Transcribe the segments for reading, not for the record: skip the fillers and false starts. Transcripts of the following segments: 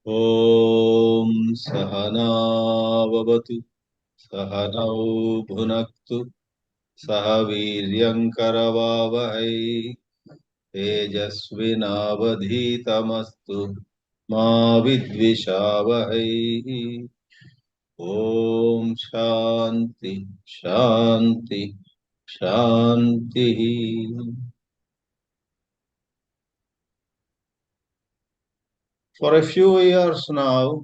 ॐ सहनाववतु सहनौ भुनक्तु सह वीर्यङ्करवावहै तेजस्विनावधीतमस्तु मा विद्विषावहै। ॐ शान्ति शान्ति शान्तिः। For a few years now,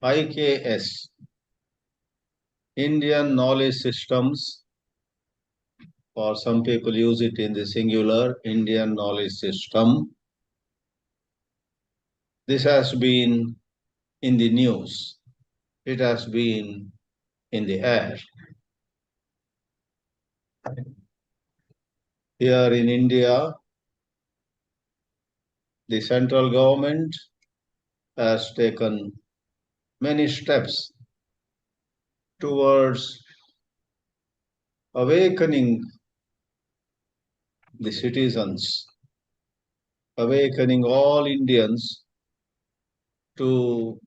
IKS, Indian Knowledge Systems, or some people use it in the singular, Indian Knowledge System. This has been in the news. It has been in the air. Here in India, the central government has taken many steps towards awakening the citizens, awakening all Indians to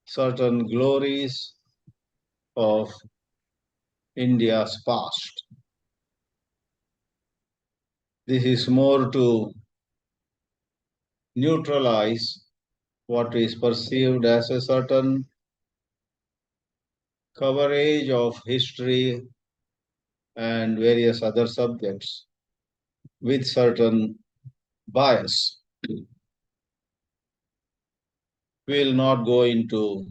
certain glories of India's past. This is more to neutralize what is perceived as a certain coverage of history and various other subjects with certain bias. We will not go into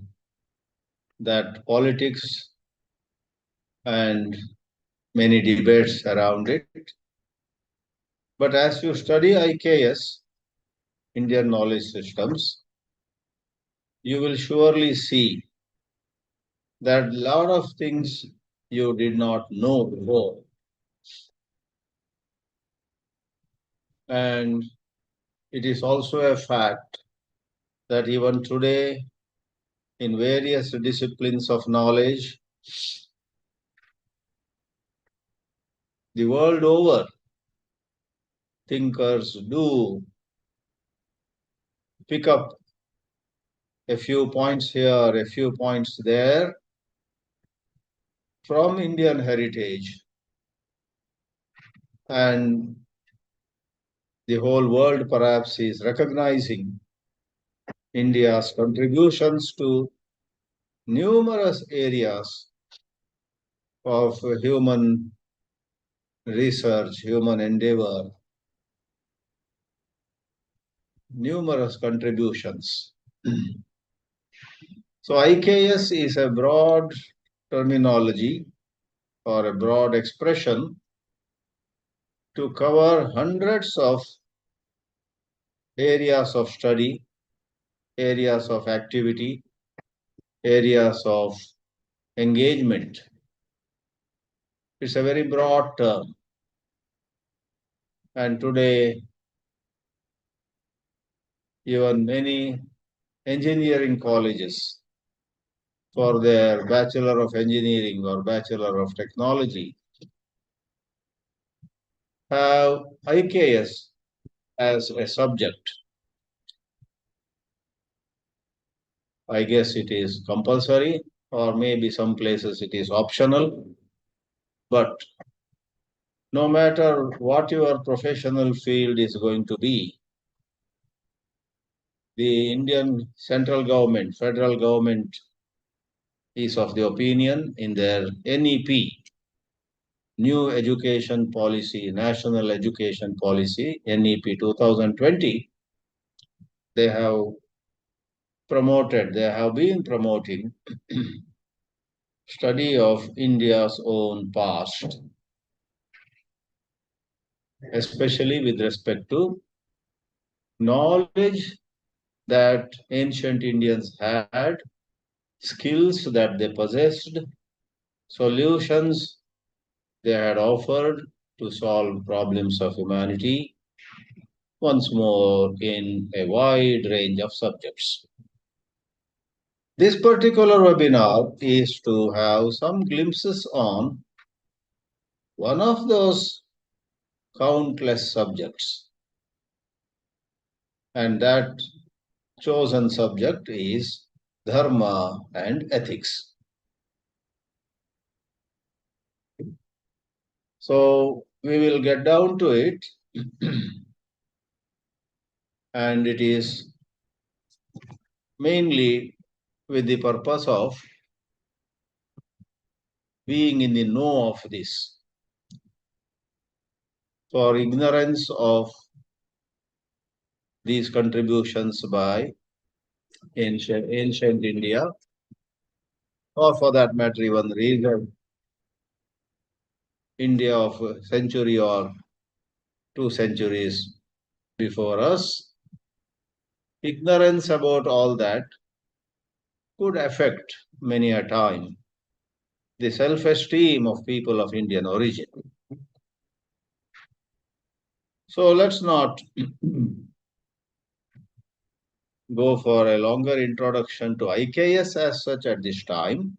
that politics and many debates around it. But as you study IKS, Indian Knowledge Systems, you will surely see that a lot of things you did not know before. And it is also a fact that even today, in various disciplines of knowledge, the world over, thinkers do pick up a few points here, a few points there from Indian heritage, and the whole world perhaps is recognizing India's contributions to numerous areas of human research, human endeavor, numerous contributions. So IKS is a broad terminology or a broad expression to cover hundreds of areas of study, areas of activity, areas of engagement. It's a very broad term. And today, even many engineering colleges, for their Bachelor of Engineering or Bachelor of Technology, have IKS as a subject. I guess it is compulsory, or maybe some places it is optional. But no matter what your professional field is going to be, the Indian central government, federal government is of the opinion in their NEP, New Education Policy, National Education Policy, NEP 2020, they have been promoting study of India's own past, especially with respect to knowledge that ancient Indians had, skills that they possessed, solutions they had offered to solve problems of humanity, once more in a wide range of subjects. This particular webinar is to have some glimpses on one of those countless subjects. and that chosen subject is dharma and ethics. So we will get down to it, and it is mainly with the purpose of being in the know of this. For ignorance of these contributions by ancient India, or for that matter, even recent India of a century or 2 centuries before us, ignorance about all that could affect many a time the self-esteem of people of Indian origin. So let's not go for a longer introduction to IKS as such at this time.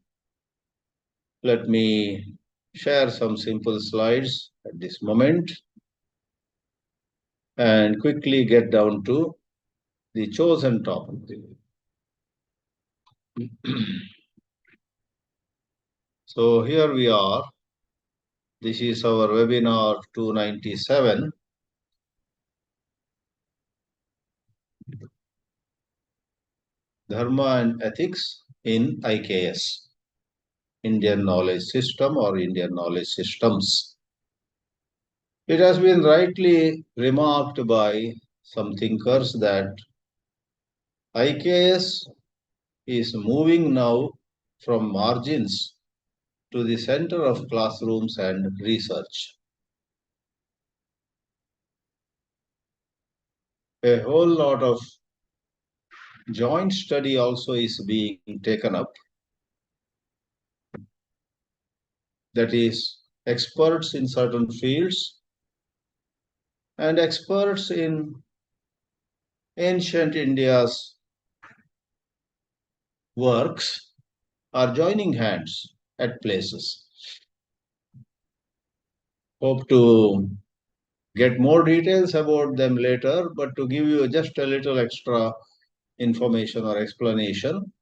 Let me share some simple slides at this moment and quickly get down to the chosen topic. So here we are. This is our webinar 297. Dharma and Ethics in IKS, Indian Knowledge System or Indian Knowledge Systems. It has been rightly remarked by some thinkers that IKS is moving now from margins to the center of classrooms and research. A whole lot of joint study also is being taken up. That is, experts in certain fields and experts in ancient India's works are joining hands at places. Hope to get more details about them later, but to give you just a little extra information or explanation,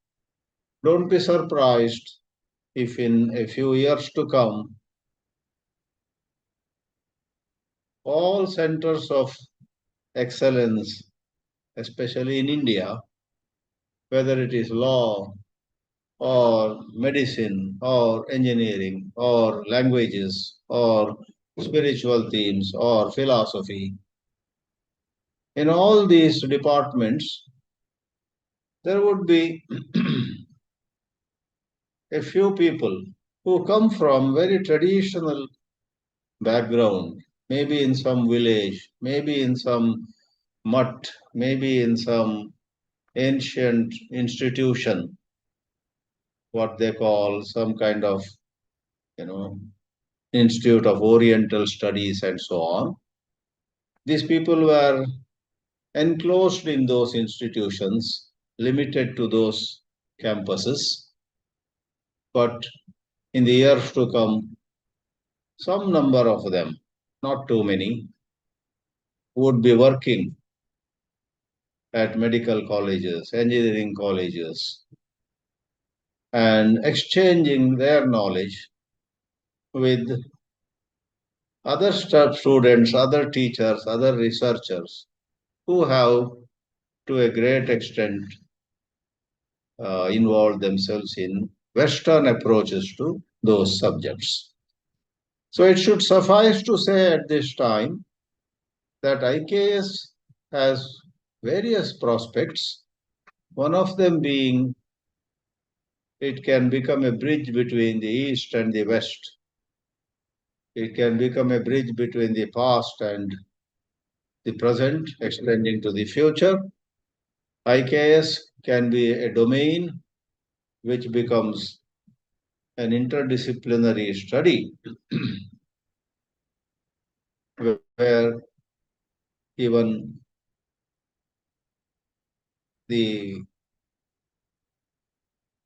don't be surprised if in a few years to come, all centers of excellence, especially in India, whether it is law or medicine or engineering or languages or spiritual themes or philosophy, in all these departments, there would be a few people who come from very traditional background, maybe in some village, maybe in some mutt, maybe in some ancient institution, what they call some kind of, Institute of Oriental Studies and so on. These people were enclosed in those institutions, limited to those campuses. But in the years to come, some number of them, not too many, would be working at medical colleges, engineering colleges, and exchanging their knowledge with other students, other teachers, other researchers who have, to a great extent, involved themselves in Western approaches to those subjects. So it should suffice to say at this time that IKS has various prospects, one of them being it can become a bridge between the East and the West. It can become a bridge between the past and the present, extending to the future. IKS can be a domain which becomes an interdisciplinary study where even the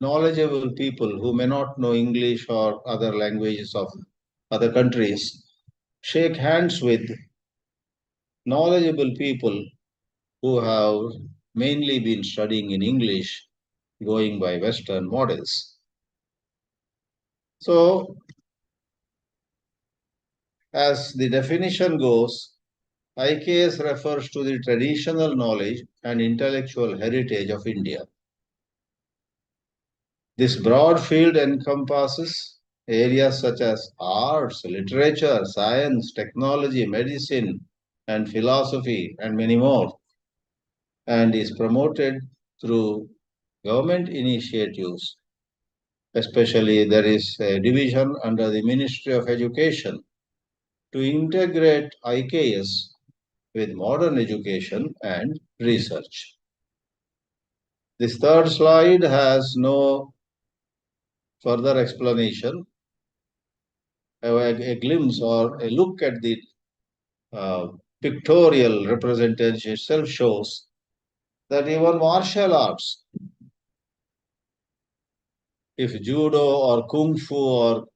knowledgeable people who may not know English or other languages of other countries shake hands with knowledgeable people who have mainly been studying in English, going by Western models. So, as the definition goes, IKS refers to the traditional knowledge and intellectual heritage of India. This broad field encompasses areas such as arts, literature, science, technology, medicine, and philosophy, and many more, and is promoted through government initiatives. Especially, there is a division under the Ministry of Education to integrate IKS with modern education and research. This third slide has no further explanation. A glimpse or a look at the pictorial representation itself shows that even martial arts, if judo or kung fu or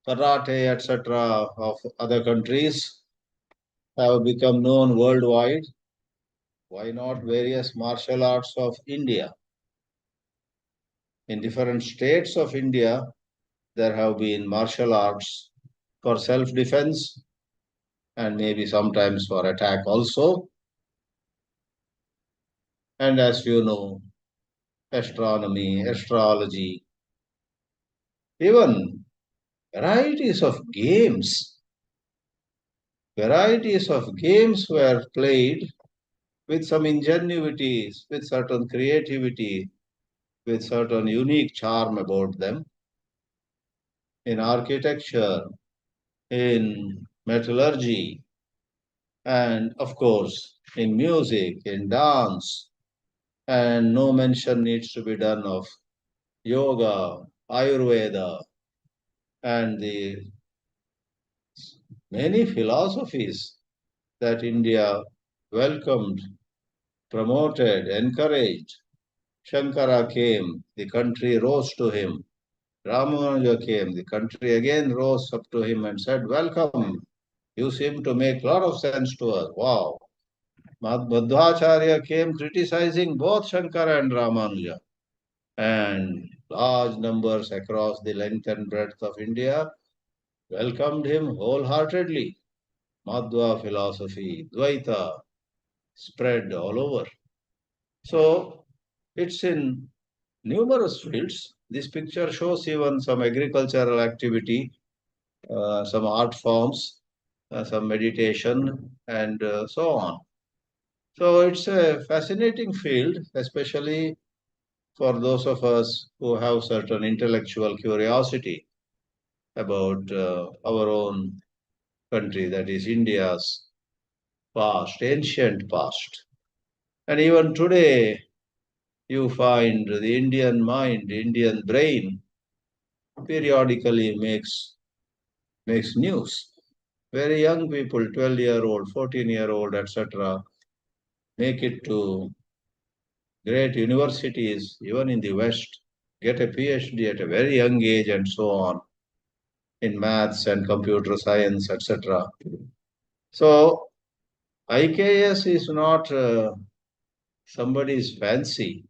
karate, etc., of other countries have become known worldwide, why not various martial arts of India? In different states of India, there have been martial arts for self-defense and maybe sometimes for attack also. And as you know, astronomy, astrology, even varieties of games. Varieties of games were played with some ingenuity, with certain creativity, with certain unique charm about them. In architecture, in metallurgy, and of course, in music, in dance, and no mention needs to be done of yoga, Ayurveda, and the many philosophies that India welcomed, promoted, encouraged. Shankara came, the country rose to him. Ramanuja came, the country again rose up to him and said, "Welcome. You seem to make a lot of sense to us." Wow. Madhvacharya came criticizing both Shankara and Ramanuja. And large numbers across the length and breadth of India welcomed him wholeheartedly. Madhva philosophy, Dvaita, spread all over. So it's in numerous fields. This picture shows even some agricultural activity, some art forms, some meditation, and so on. So it's a fascinating field, especially for those of us who have certain intellectual curiosity about our own country, that is India's past, ancient past. And even today, you find the Indian mind, the Indian brain periodically makes news. Very young people, 12-year-old, 14-year-old, etc., make it to great universities, even in the West, get a PhD at a very young age and so on in maths and computer science, etc. So IKS is not somebody's fancy.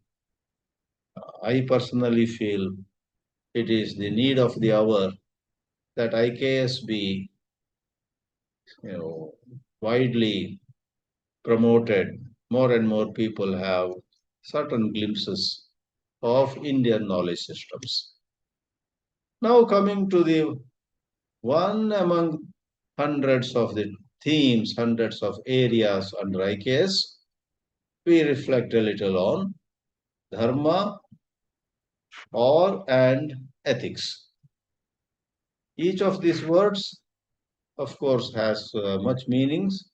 I personally feel it is the need of the hour that IKS be, widely promoted. More and more people have certain glimpses of Indian knowledge systems. Now coming to the one among hundreds of the themes, hundreds of areas under IKS, we reflect a little on dharma and ethics. Each of these words, of course, has much meanings,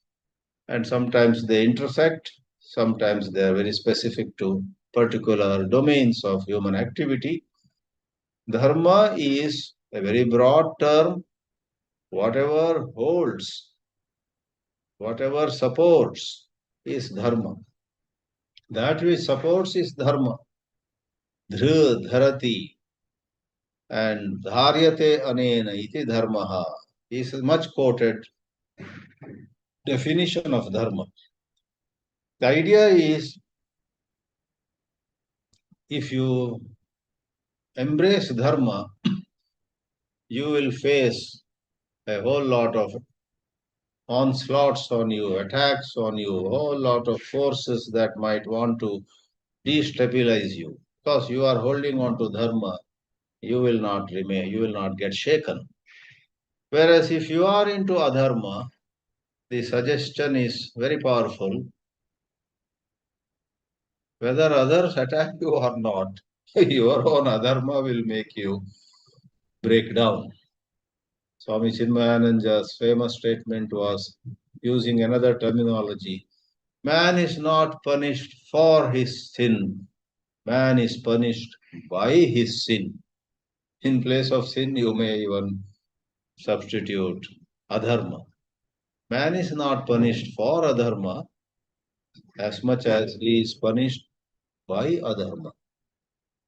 and sometimes they intersect, sometimes they are very specific to particular domains of human activity. Dharma is a very broad term. Whatever holds, whatever supports is dharma. That which supports is dharma. Dharati and dharyate anena iti dharmaha is a much quoted definition of dharma. The idea is, if you embrace dharma, you will face a whole lot of onslaughts on you, attacks on you, a whole lot of forces that might want to destabilize you. Because you are holding on to dharma, you will not remain, you will not get shaken. Whereas if you are into adharma, the suggestion is very powerful. Whether others attack you or not, your own adharma will make you break down. Swami Chinmayananda's famous statement was, using another terminology, man is not punished for his sin, man is punished by his sin. In place of sin, you may even substitute adharma. Man is not punished for adharma as much as he is punished by adharma.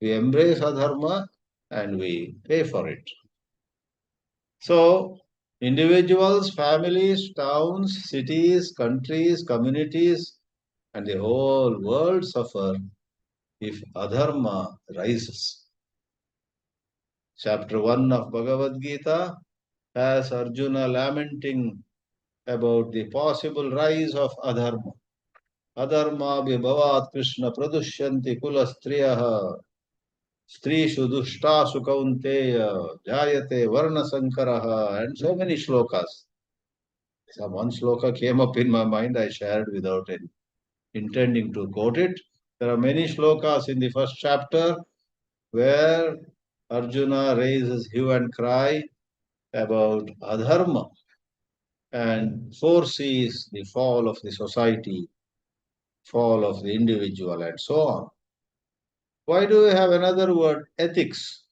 We embrace adharma and we pay for it. So, individuals, families, towns, cities, countries, communities, and the whole world suffer if adharma rises. Chapter 1 of Bhagavad Gita has Arjuna lamenting about the possible rise of adharma. Adharma vibhavat Krishna pradushyanti kulastriyaha strishu dushtasu kaunteya jayate varna sankaraha, and so many shlokas. So one shloka came up in my mind, I shared without intending to quote it. There are many shlokas in the first chapter where Arjuna raises hue and cry about adharma and foresees the fall of the society, fall of the individual, and so on. Why do we have another word, ethics?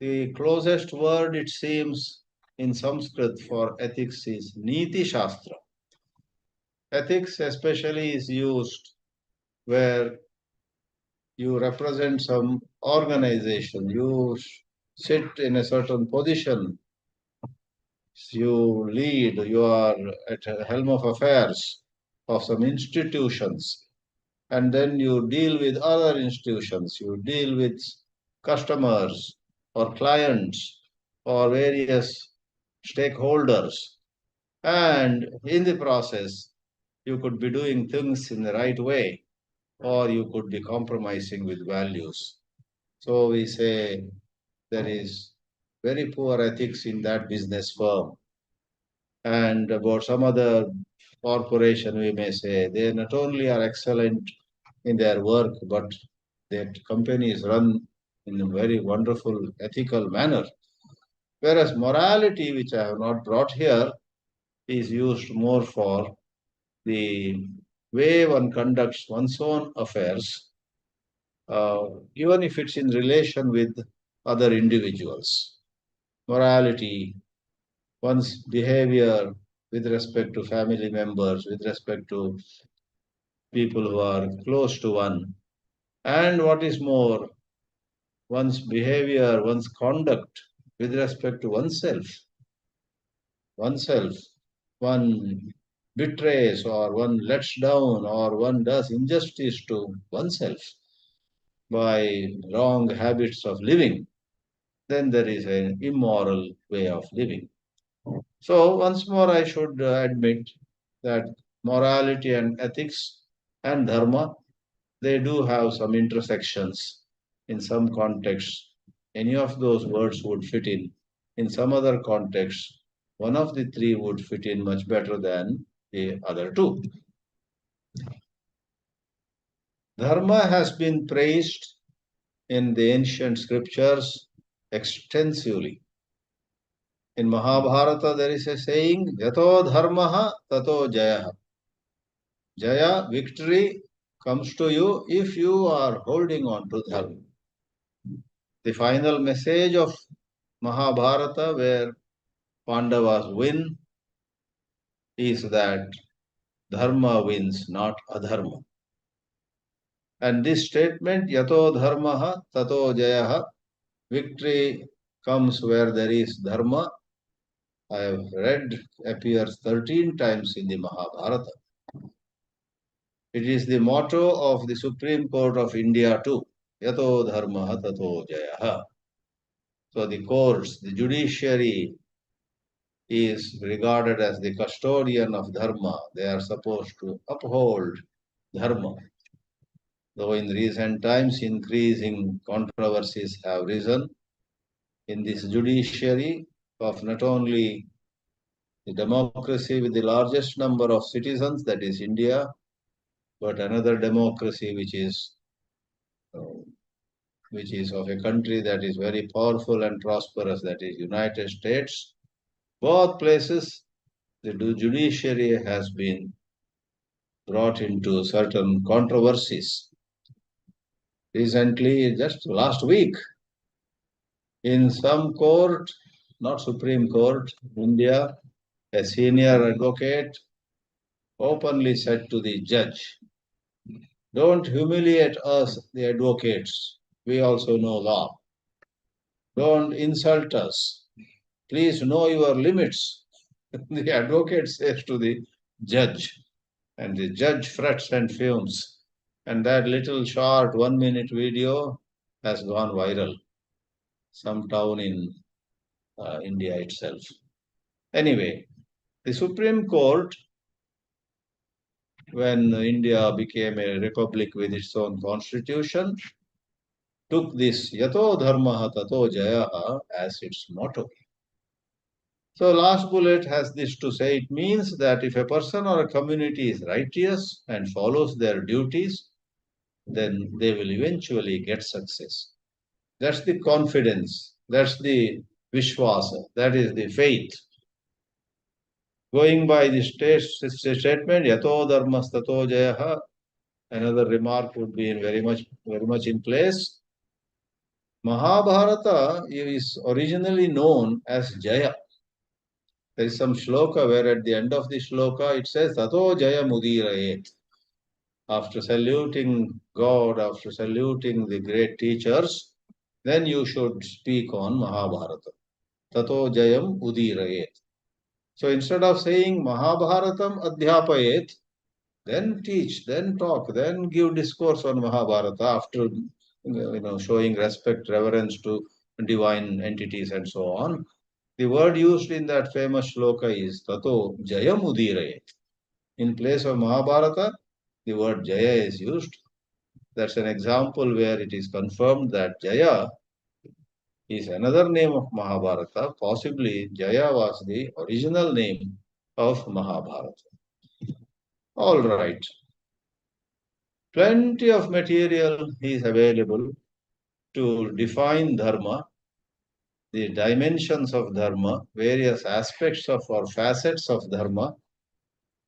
The closest word, it seems, in Sanskrit for ethics is Niti Shastra. Ethics especially is used where you represent some organization, you sit in a certain position, you lead, you are at the helm of affairs of some institutions, and then you deal with other institutions, you deal with customers or clients or various stakeholders, and in the process, you could be doing things in the right way, or you could be compromising with values. So we say there is very poor ethics in that business firm. And about some other corporation, we may say they not only are excellent in their work, but that company is run in a very wonderful ethical manner. Whereas morality, which I have not brought here, is used more for the way one conducts one's own affairs, even if it's in relation with other individuals. Morality, one's behavior with respect to family members, with respect to people who are close to one, and what is more, one's behavior, one's conduct with respect to oneself. Oneself, one betrays or one lets down or one does injustice to oneself by wrong habits of living, then there is an immoral way of living. So, once more, I should admit that morality and ethics and dharma, they do have some intersections. In some contexts, any of those words would fit in. In some other contexts, one of the three would fit in much better than the other two. Dharma has been praised in the ancient scriptures extensively. In Mahabharata, there is a saying, Yato dharmaha tato jaya. Jaya, victory, comes to you if you are holding on to dharma. The final message of Mahabharata, where Pandavas win, is that dharma wins, not adharma. And this statement, Yato dharmaha tato jayaha, victory comes where there is dharma, I have read appears 13 times in the Mahabharata. It is the motto of the Supreme Court of India too. Yato dharma tato jaya. So the courts, the judiciary is regarded as the custodian of dharma. They are supposed to uphold dharma. Though in recent times increasing controversies have risen in this judiciary of not only the democracy with the largest number of citizens, that is India, but another democracy which is of a country that is very powerful and prosperous, that is United States. Both places, the judiciary has been brought into certain controversies. Recently, just last week, in some court, not Supreme Court, India, a senior advocate openly said to the judge, "Don't humiliate us, the advocates. We also know law. Don't insult us. Please know your limits." The advocate says to the judge, and the judge frets and fumes. And that little short 1 minute video has gone viral. Some town in India itself. Anyway, the Supreme Court, when India became a republic with its own constitution, took this Yato Dharma Tato Jayaha as its motto. So last bullet has this to say, it means that if a person or a community is righteous and follows their duties, then they will eventually get success. That's the confidence, that's the vishwasa, that is the faith. Going by the statement, Yato Dharmas Tato Jayaha, another remark would be very much in place. Mahabharata is originally known as Jaya. There is some shloka where at the end of the shloka it says, Tato Jaya Mudirayet. After saluting God, after saluting the great teachers, then you should speak on Mahabharata. Tato Jayam Udirayet. So instead of saying Mahabharatam Adhyapayet, then teach, then talk, then give discourse on Mahabharata after showing respect, reverence to divine entities and so on. The word used in that famous shloka is Tato Jayam Udirayet. In place of Mahabharata, the word Jaya is used. That's an example where it is confirmed that Jaya is another name of Mahabharata. Possibly Jaya was the original name of Mahabharata. All right. Plenty of material is available to define dharma, the dimensions of dharma, various aspects of or facets of dharma.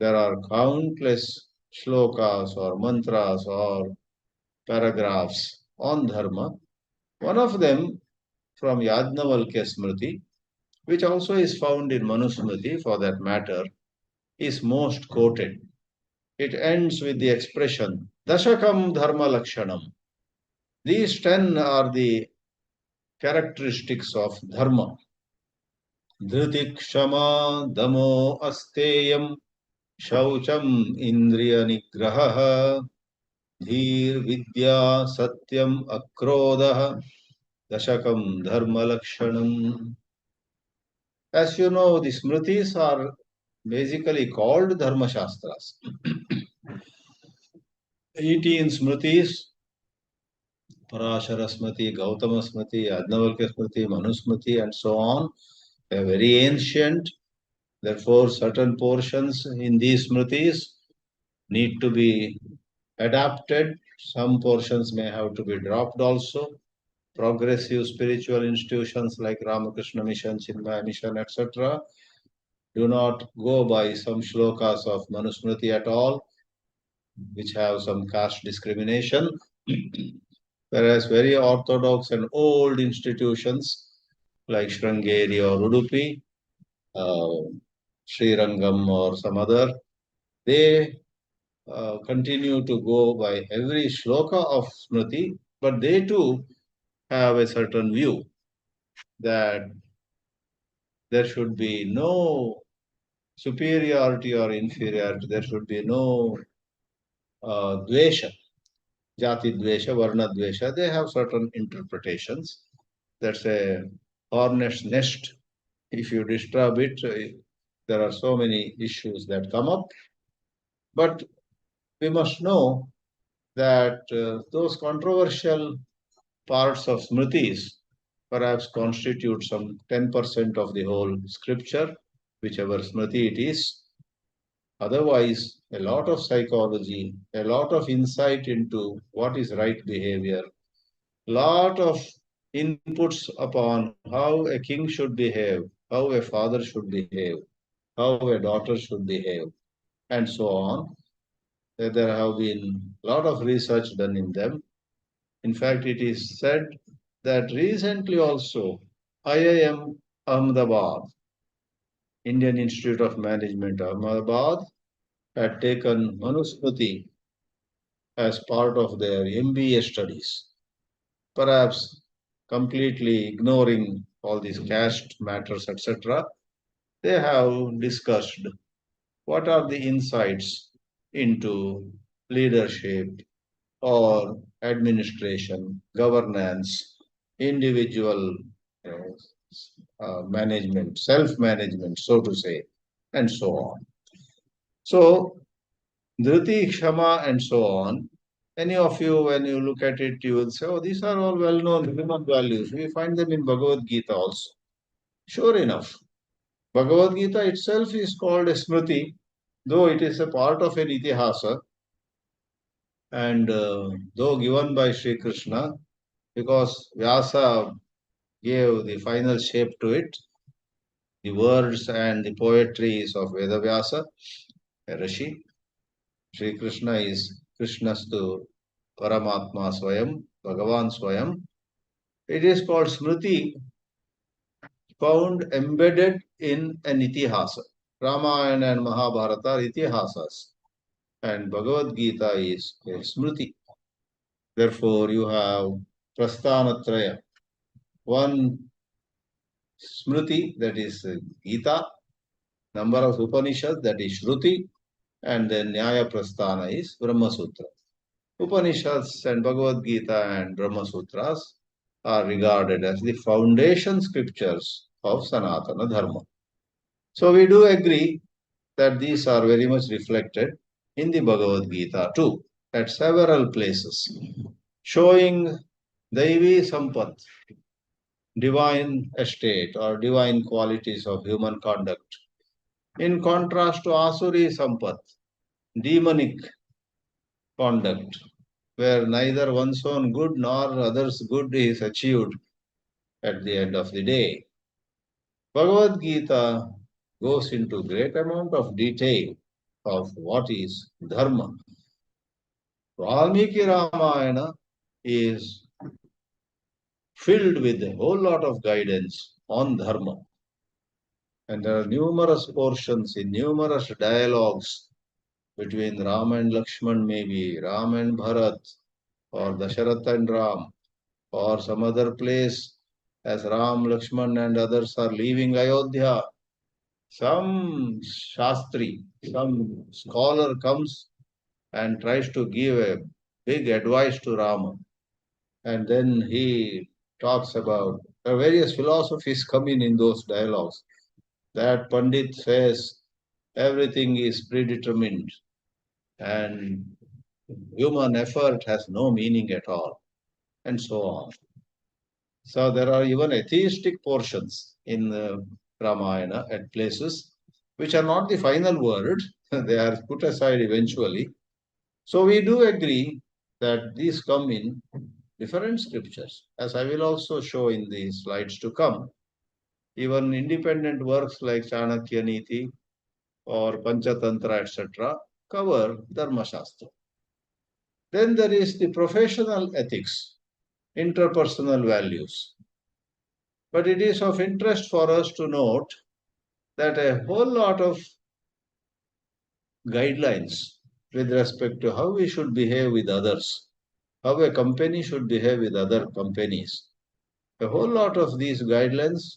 There are countless shlokas or mantras or paragraphs on dharma. One of them from Yājnavalkya Smriti, which also is found in Manusmriti for that matter, is most quoted. It ends with the expression, dashakam dharma-lakshanam. These 10 are the characteristics of dharma. Dhritih, kshama, damah, asteyam, shaucham, indriya nigraha, dhir, vidya, satyam, akrodah, dashakam dharma-lakshanam. As you know, the smritis are basically called dharma shastras. 18 smritis, Parashara Smriti, Gautama Smriti, Yājnavalkya Smriti, Manusmriti, and so on. They are very ancient. Therefore, certain portions in these smritis need to be adapted. Some portions may have to be dropped also. Progressive spiritual institutions like Ramakrishna Mission, Chinmaya Mission, etc. do not go by some shlokas of Manusmriti at all, which have some caste discrimination. Whereas very orthodox and old institutions like Srangeri or Udupi, Srirangam or some other, they continue to go by every shloka of Smriti, but they too have a certain view that there should be no superiority or inferiority, there should be no dvesha, jati dvesha, varna dvesha, they have certain interpretations. That's a hornet's nest. If you disturb it, there are so many issues that come up. But we must know that those controversial parts of smritis perhaps constitute some 10% of the whole scripture, whichever smriti it is. Otherwise, a lot of psychology, a lot of insight into what is right behavior, lot of inputs upon how a king should behave, how a father should behave, how a daughter should behave, and so on. There have been a lot of research done in them. In fact, it is said that recently also IIM Ahmedabad, Indian Institute of Management Ahmedabad, had taken Manusmriti as part of their MBA studies, perhaps completely ignoring all these caste matters, etc. They have discussed what are the insights into leadership or administration, governance, individual management, self-management, so to say, and so on. So, dhritih, kshama, and so on. Any of you, when you look at it, you will say, oh, these are all well-known human values. We find them in Bhagavad Gita also. Sure enough, Bhagavad Gita itself is called a smriti, though it is a part of an itihasa, and though given by Sri Krishna, because Vyasa gave the final shape to it, the words and the poetry is of Vedavyasa, a Rishi. Sri Krishna is Krishnastu Paramatma Swayam, Bhagavan Swayam. It is called Smriti, found embedded in an itihasa. Ramayana and Mahabharata are itihasas, and Bhagavad Gita is a Smriti. Therefore, you have Prasthanatraya, one Smriti, that is Gita, number of Upanishads, that is Shruti, and then Nyaya Prasthana is Brahma Sutra. Upanishads and Bhagavad Gita and Brahma Sutras are regarded as the foundation scriptures of Sanatana Dharma. So we do agree that these are very much reflected in the Bhagavad Gita too, at several places, showing Daivi Sampat, divine estate or divine qualities of human conduct, in contrast to Asuri Sampat, demonic conduct, where neither one's own good nor others' good is achieved at the end of the day. Bhagavad Gita goes into great amount of detail of what is dharma. Valmiki Ramayana is filled with a whole lot of guidance on dharma. And there are numerous portions in numerous dialogues between Ram and Lakshman, maybe Ram and Bharat, or Dasharatha and Ram, or some other place as Ram, Lakshman and others are leaving Ayodhya. Some Shastri, some scholar comes and tries to give a big advice to Rama. And then he talks about various philosophies come in those dialogues. That Pandit says everything is predetermined and human effort has no meaning at all, and so on. So there are even atheistic portions in Ramayana at places which are not the final word. They are put aside eventually. So we do agree that these come in different scriptures, as I will also show in the slides to come. Even independent works like Chānakya Niti or Panchatantra, etc., cover Dharma Shastra. Then there is the professional ethics, interpersonal values. But it is of interest for us to note that a whole lot of guidelines with respect to how we should behave with others, how a company should behave with other companies, a whole lot of these guidelines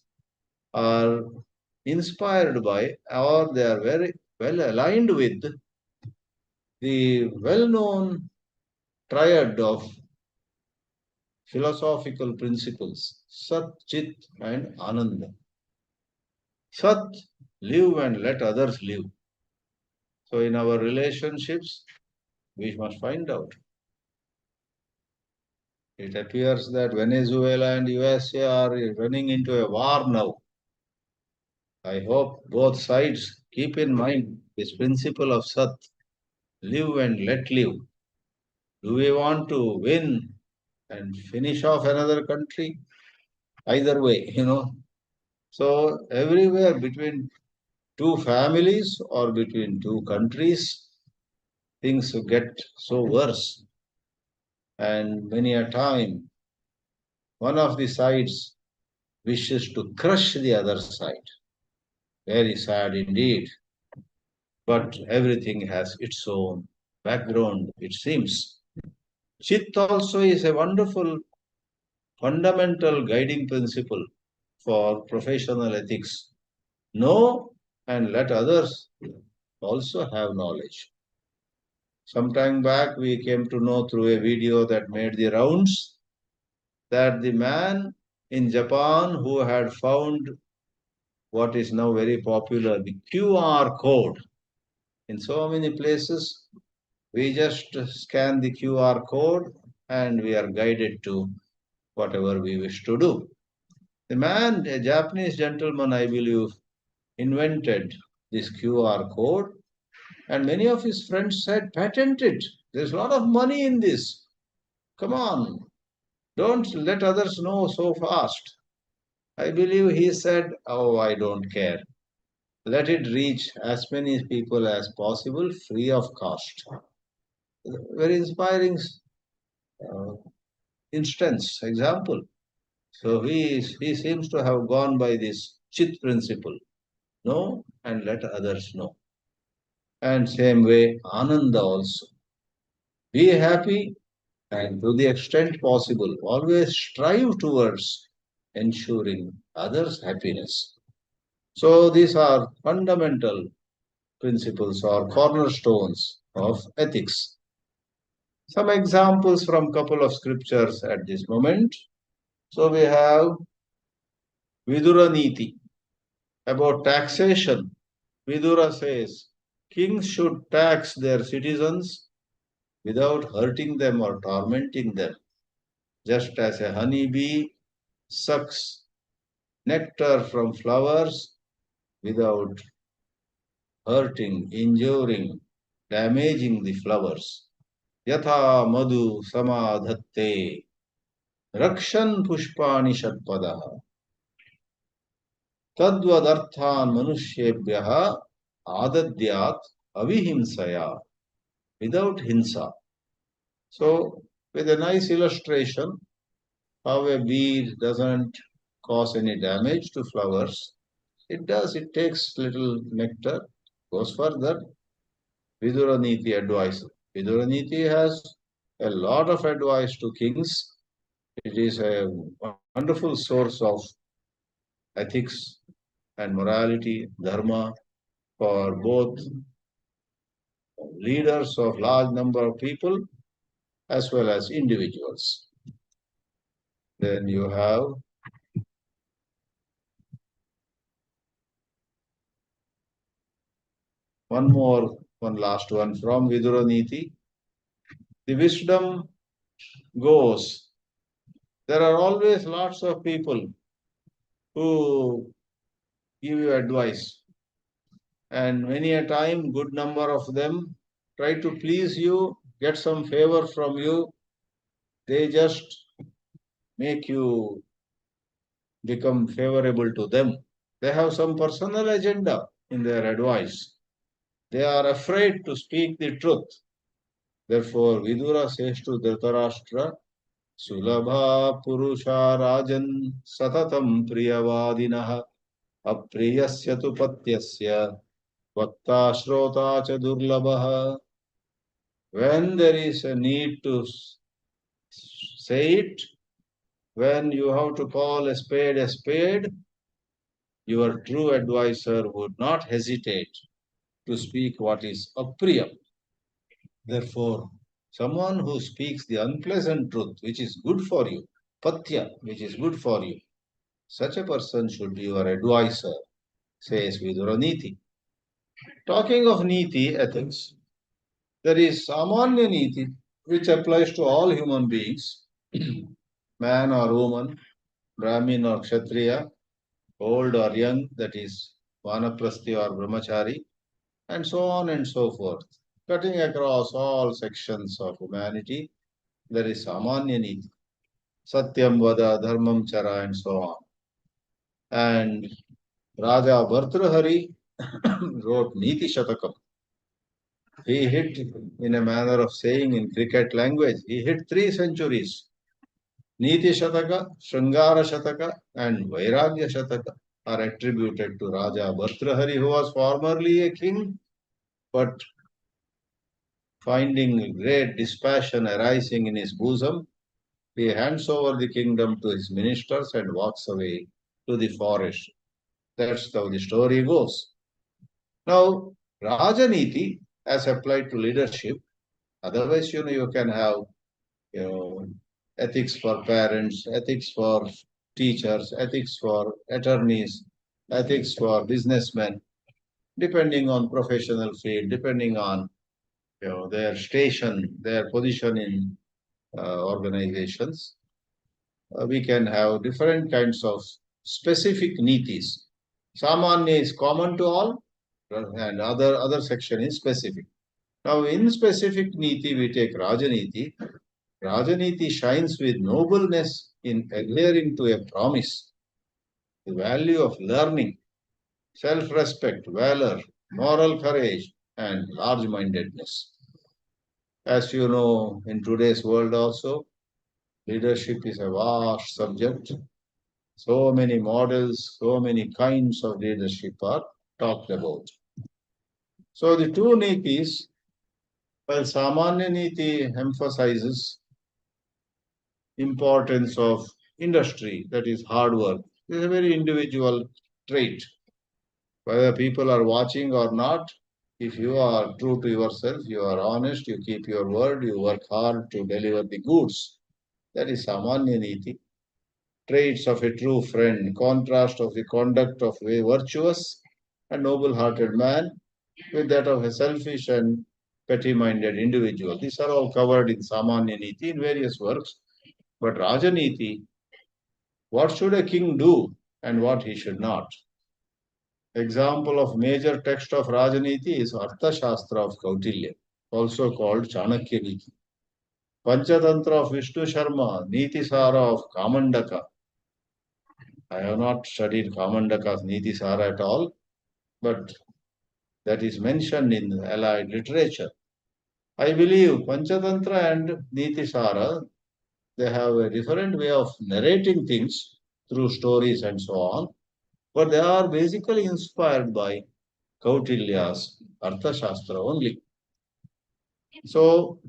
are inspired by, or they are very well aligned with the well-known triad of philosophical principles, Sat, Chit, and Ananda. Sat, live and let others live. So in our relationships, we must find out. It appears that Venezuela and USA are running into a war now. I hope both sides keep in mind this principle of Sat, live and let live. Do we want to win and finish off another country? Either way, So everywhere between two families or between two countries, things get so worse. And many a time, one of the sides wishes to crush the other side. Very sad indeed. But everything has its own background, it seems. Chit also is a wonderful fundamental guiding principle for professional ethics. Know and let others also have knowledge. Some time back, we came to know through a video that made the rounds that the man in Japan who had found what is now very popular, the QR code. In so many places, we just scan the QR code and we are guided to whatever we wish to do. The man, a Japanese gentleman, I believe, invented this QR code, and many of his friends said, patent it. There's a lot of money in this. Come on, don't let others know so fast. I believe he said, oh, I don't care. Let it reach as many people as possible free of cost. Very inspiring uh, example. So he seems to have gone by this chit principle. Know and let others know. And same way, Ananda also. Be happy and to the extent possible, always strive towards ensuring others' happiness. So these are fundamental principles or cornerstones of ethics. Some examples from couple of scriptures at this moment. So we have Vidura Niti about taxation. Vidura says, kings should tax their citizens without hurting them or tormenting them, just as a honeybee sucks nectar from flowers without hurting, injuring, damaging the flowers. Yatha madhu samadhatte rakshan pushpani shatpadaha tadvadarthan manushyebhyaha adadyat avihimsaya, without hinsa. So, with a nice illustration, how a bee doesn't cause any damage to flowers. It does, it takes little nectar, goes further. Vidura Niti advice. Vidura Niti has a lot of advice to kings. It is a wonderful source of ethics and morality, dharma, for both leaders of large number of people as well as individuals. Then you have one last one from Vidura Niti. The wisdom goes, there are always lots of people who give you advice, and many a time good number of them try to please you, get some favor from you. They just make you become favorable to them. They have some personal agenda in their advice. They are afraid to speak the truth. Therefore, Vidura says to Dhritarashtra, Sulabha Purusha Rajan Satatam Priyavadinaha Apriyasya tu Patyasya Vakta Shrota cha Durlabaha. When there is a need to say it, when you have to call a spade, your true advisor would not hesitate to speak what is apriyam. Therefore, someone who speaks the unpleasant truth, which is good for you, patya, which is good for you, such a person should be your advisor, says Vidura Niti. Talking of Niti ethics, there is Samanya Niti, which applies to all human beings, man or woman, Brahmin or Kshatriya, old or young, that is Vanaprasthi or Brahmachari, and so on and so forth. Cutting across all sections of humanity, there is Samanya Niti, Satyam Vada, Dharmam Chara, and so on. And Raja Bhartrhari wrote Niti Shatakam. He hit, in a manner of saying in cricket language, he hit 3 centuries. Niti Shataka, Shringara Shataka, and Vairagya Shataka are attributed to Raja Bhartrhari, who was formerly a king, but finding great dispassion arising in his bosom, he hands over the kingdom to his ministers and walks away to the forest. That's how the story goes. Now, Rajaniti, as applied to leadership, otherwise, you can have, you know, ethics for parents, ethics for teachers, ethics for attorneys, ethics for businessmen, depending on professional field, depending on their station, their position in organizations. We can have different kinds of specific nitis. Samanya is common to all, and other section is specific. Now, in specific niti, we take Rajaniti. Rajaniti shines with nobleness in adhering to a promise, the value of learning, self-respect, valor, moral courage, and large-mindedness. As you know, in today's world also, leadership is a vast subject. So many models, so many kinds of leadership are talked about. So the two nitis, while Samanya Niti emphasizes importance of industry, that is hard work, is a very individual trait. Whether people are watching or not, if you are true to yourself, you are honest, you keep your word, you work hard to deliver the goods. That is Samanya Niti. Traits of a true friend, contrast of the conduct of a virtuous and noble-hearted man with that of a selfish and petty-minded individual. These are all covered in Samanya Niti in various works. But Rajaniti, what should a king do and what he should not? Example of major text of Rajaniti is Arthashastra of Kautilya, also called Chānakya Niti. Panchatantra of Vishnu Sharmā, Niti Sara of Kāmandaka. I have not studied Kāmandaka's Niti Sara at all, but that is mentioned in allied literature. I believe Panchatantra and Niti Sara, they have a different way of narrating things through stories and so on, but they are basically inspired by Kautilya's Arthashastra only. So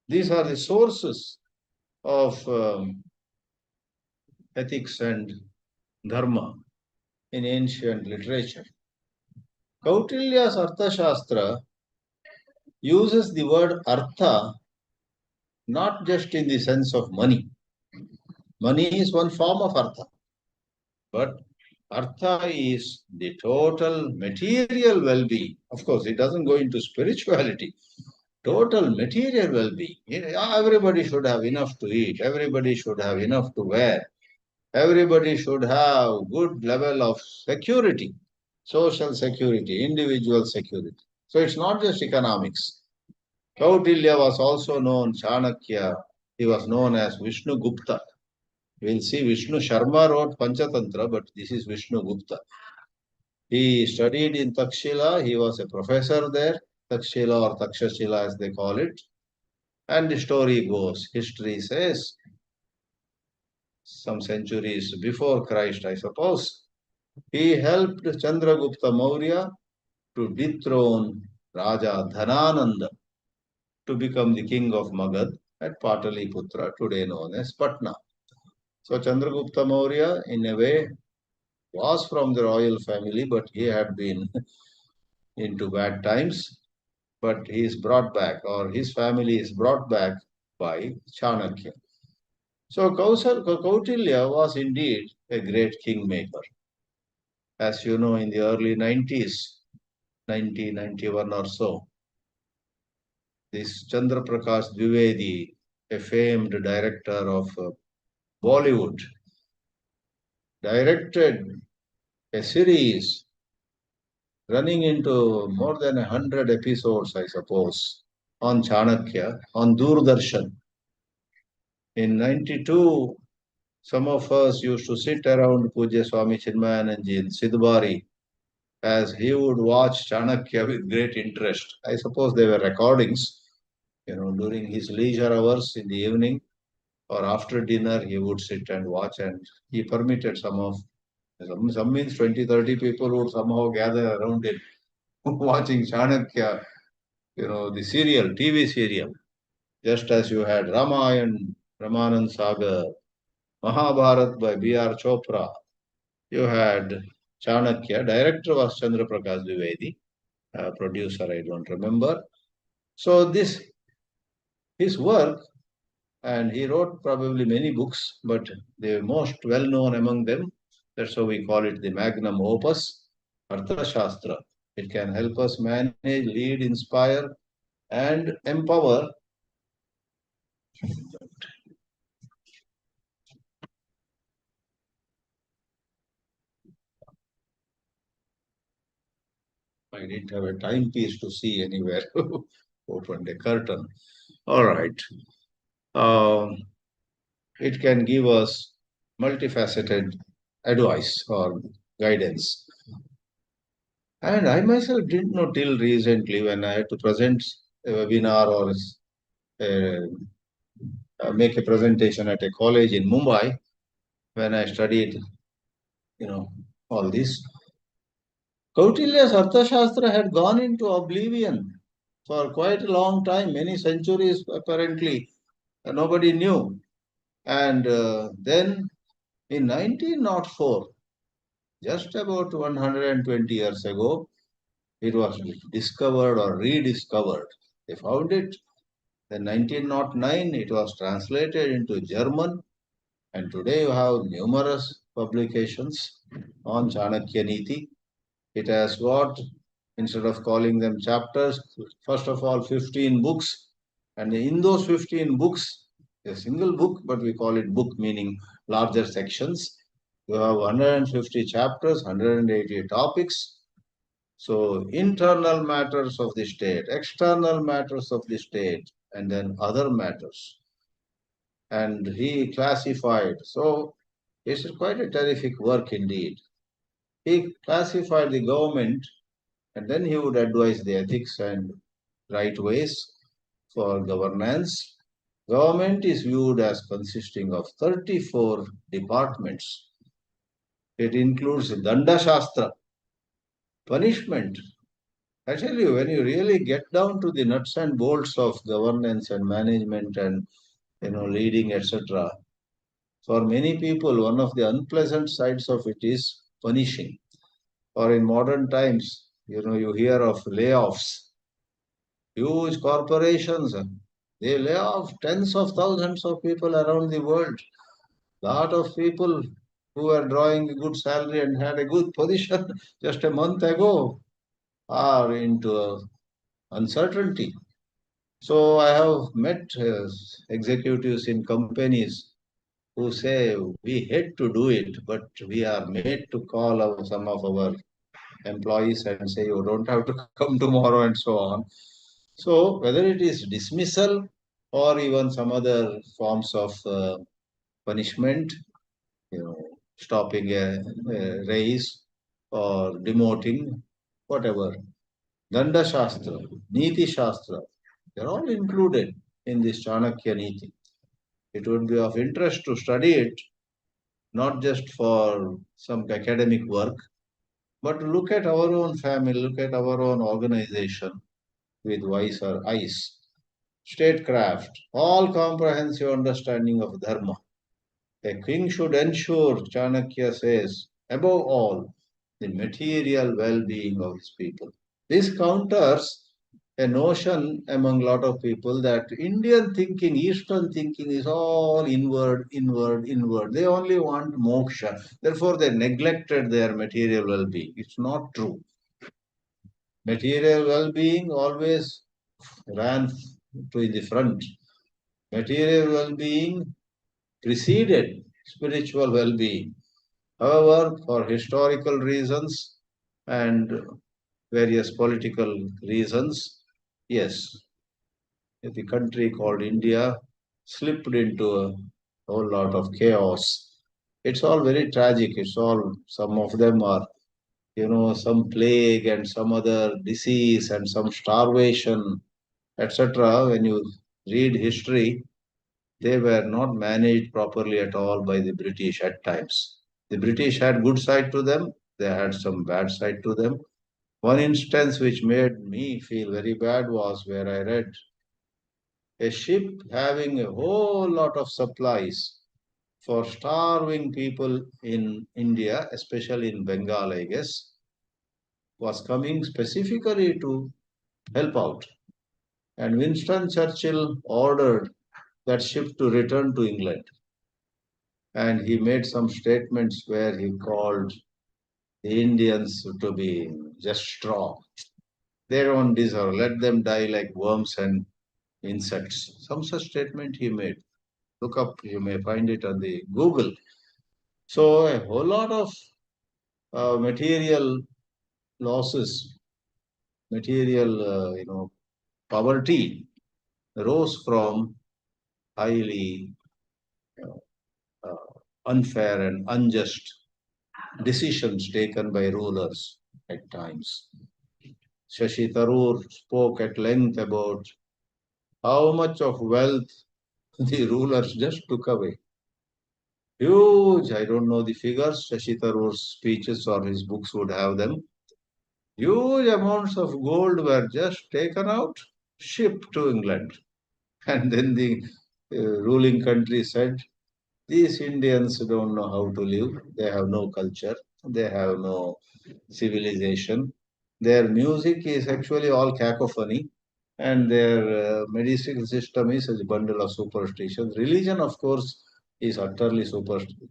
these are the sources of ethics and dharma in ancient literature. Kautilya's Arthashastra uses the word artha not just in the sense of money. Money is one form of artha, but artha is the total material well-being. Of course, it doesn't go into spirituality. Total material well-being. Everybody should have enough to eat. Everybody should have enough to wear. Everybody should have good level of security, social security, individual security. So it's not just economics. Kautilya was also known, Chānakya, he was known as Vishnu Gupta. We'll see Vishnu Sharmā wrote Panchatantra, but this is Vishnu Gupta. He studied in Takshila, he was a professor there, Takshila or Takshashila as they call it. And the story goes, history says, some centuries before Christ, I suppose, he helped Chandragupta Maurya to dethrone Raja Dhanananda to become the king of Magad at Pataliputra, today known as Patna. So Chandragupta Maurya, in a way, was from the royal family, but he had been into bad times. but he is brought back, or his family is brought back by Chānakya. So Kautilya was indeed a great kingmaker. As you know, in the early 90s, 1991 or so, this Chandra Prakash Dwivedi, a famed director of Bollywood, directed a series running into more than 100 episodes, I suppose, on Chānakya, on Doordarshan. In 92, some of us used to sit around Pujya Swami Chinmayananji in Sidbari as he would watch Chānakya with great interest. I suppose they were recordings, during his leisure hours in the evening or after dinner, he would sit and watch, and he permitted some means 20, 30 people would somehow gather around it watching Chānakya, the serial, TV serial, just as you had Ramayana, Ramanand Sagar, Mahabharat by B.R. Chopra. You had Chānakya, director was Chandra Prakash Dwivedi, producer I don't remember. So his work, and he wrote probably many books, but the most well-known among them, that's how we call it the magnum opus, Arthashastra. It can help us manage, lead, inspire, and empower. I didn't have a timepiece to see anywhere. Opened a curtain. All right. It can give us multifaceted advice or guidance. And I myself didn't know till recently when I had to present a webinar or make a presentation at a college in Mumbai when I studied, all this. Kautilya's Arthashastra had gone into oblivion for quite a long time, many centuries apparently. Nobody knew. And then in 1904, just about 120 years ago, it was discovered or rediscovered. They found it. In 1909, it was translated into German, and today you have numerous publications on Chānakya Niti. It has got, instead of calling them chapters, first of all, 15 books. And in those 15 books, a single book, but we call it book, meaning larger sections. You have 150 chapters, 180 topics. So internal matters of the state, external matters of the state, and then other matters. And he classified. So it's quite a terrific work indeed. He classified the government, and then he would advise the ethics and right ways for governance. Government is viewed as consisting of 34 departments. It includes Danda Shastra, punishment. I tell you, when you really get down to the nuts and bolts of governance and management and leading, etc., for many people, one of the unpleasant sides of it is punishing. Or in modern times, you hear of layoffs. Huge corporations, they lay off tens of thousands of people around the world. Lot of people who are drawing a good salary and had a good position just a month ago are into uncertainty. So I have met executives in companies who say we hate to do it, but we are made to call some of our employees and say you don't have to come tomorrow and so on. So whether it is dismissal or even some other forms of punishment, stopping a raise or demoting, whatever, Danda Shastra, Niti Shastra, they're all included in this Chānakya Niti. It would be of interest to study it, not just for some academic work, but to look at our own family, look at our own organization with wiser eyes. Statecraft, all comprehensive understanding of dharma. A king should ensure, Chānakya says, above all, the material well-being of his people. This counters a notion among a lot of people that Indian thinking, Eastern thinking is all inward, inward, inward. They only want moksha. Therefore, they neglected their material well-being. It's not true. Material well-being always ran to the front. Material well-being preceded spiritual well-being. However, for historical reasons and various political reasons, yes, the country called India slipped into a whole lot of chaos. It's all very tragic. It's all, some of them are, some plague and some other disease and some starvation, etc. When you read history, they were not managed properly at all by the British at times. The British had good side to them, they had some bad side to them. One instance which made me feel very bad was where I read a ship having a whole lot of supplies for starving people in India, especially in Bengal, I guess, was coming specifically to help out. And Winston Churchill ordered that ship to return to England. And he made some statements where he called the Indians to be just straw. They don't deserve, let them die like worms and insects. Some such statement he made. Look up, you may find it on the Google. So a whole lot of material losses, material, poverty rose from highly unfair and unjust decisions taken by rulers at times. Shashi Tharoor spoke at length about how much of wealth the rulers just took away. Huge, I don't know the figures, Shashi Tharoor's speeches or his books would have them. Huge amounts of gold were just taken out, shipped to England. And then the ruling country said, these Indians don't know how to live. They have no culture. They have no civilization. Their music is actually all cacophony. And their medical system is a bundle of superstitions. Religion, of course, is utterly superstitious.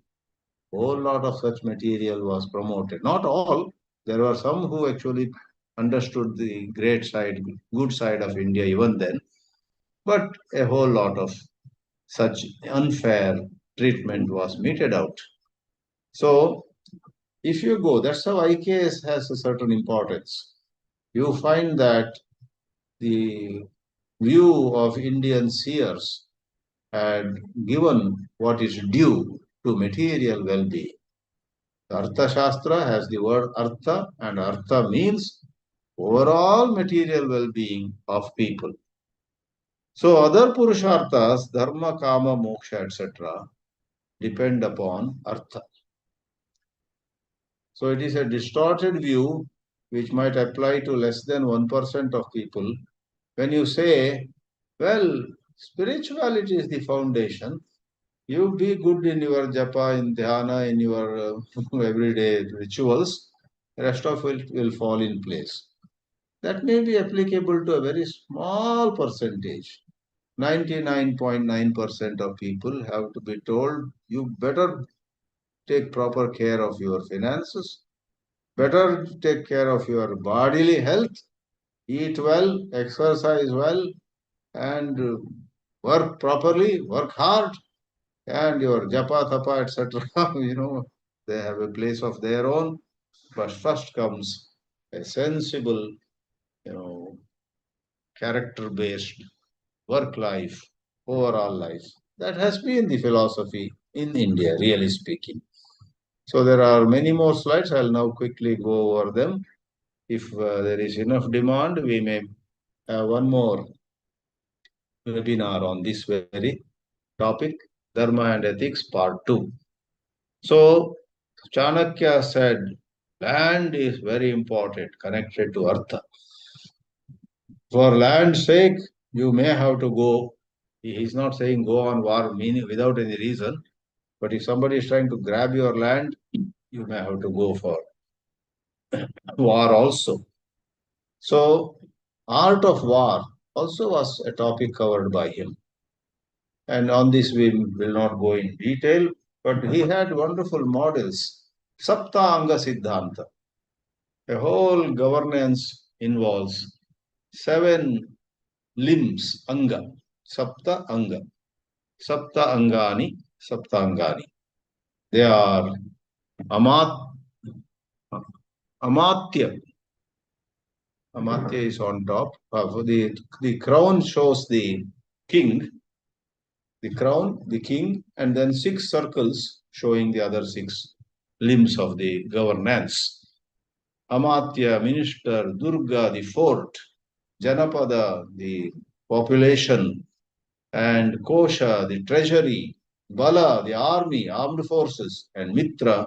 Whole lot of such material was promoted. Not all. There were some who actually understood the great side, good side of India even then. But a whole lot of such unfair treatment was meted out. So, if you go, that's how IKS has a certain importance. You find that the view of Indian seers had given what is due to material well-being. The Artha Shastra has the word Artha, and Artha means overall material well-being of people. So other Purusharthas, Dharma, Kama, Moksha, etc., depend upon Artha. So it is a distorted view which might apply to less than 1% of people. When you say, well, spirituality is the foundation, you be good in your japa, in dhyana, in your everyday rituals, rest of it will fall in place. That may be applicable to a very small percentage. 99.9% of people have to be told, you better take proper care of your finances, better take care of your bodily health, eat well, exercise well, and work properly, work hard, and your japa, tapa, etc., they have a place of their own. But first comes a sensible, character-based work life, overall life. That has been the philosophy in India, really speaking. So there are many more slides. I'll now quickly go over them. If there is enough demand, we may have one more webinar on this very topic, Dharma and Ethics, Part 2. So Chānakya said, land is very important, connected to Artha. For land's sake, you may have to go. He's not saying go on war meaning without any reason. But if somebody is trying to grab your land, you may have to go for war also. So art of war also was a topic covered by him. And on this we will not go in detail, but he had wonderful models. Sapta Anga Siddhanta. A whole governance involves 7 limbs, Anga, Sapta Anga. Sapta Angani, Sapta Angani. They are Amatya. Amatya is on top. The crown shows the king, the crown, the king, and then 6 circles showing the other 6 limbs of the governance. Amatya, minister, Durga, the fort, Janapada, the population, and Kosha, the treasury, Bala, the army, armed forces, and Mitra,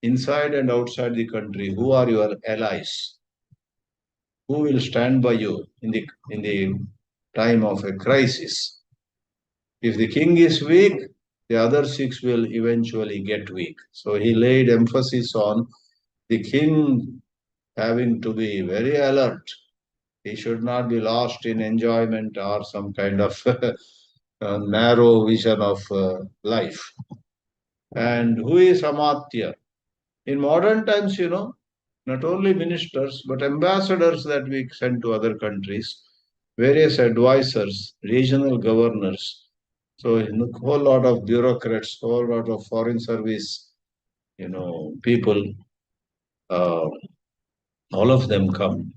inside and outside the country. Who are your allies? Who will stand by you in the time of a crisis? If the king is weak, the other 6 will eventually get weak. So he laid emphasis on the king having to be very alert. He should not be lost in enjoyment or some kind of narrow vision of life. And who is Amatya? In modern times, not only ministers, but ambassadors that we send to other countries, various advisors, regional governors. So a whole lot of bureaucrats, whole lot of foreign service, people, all of them come.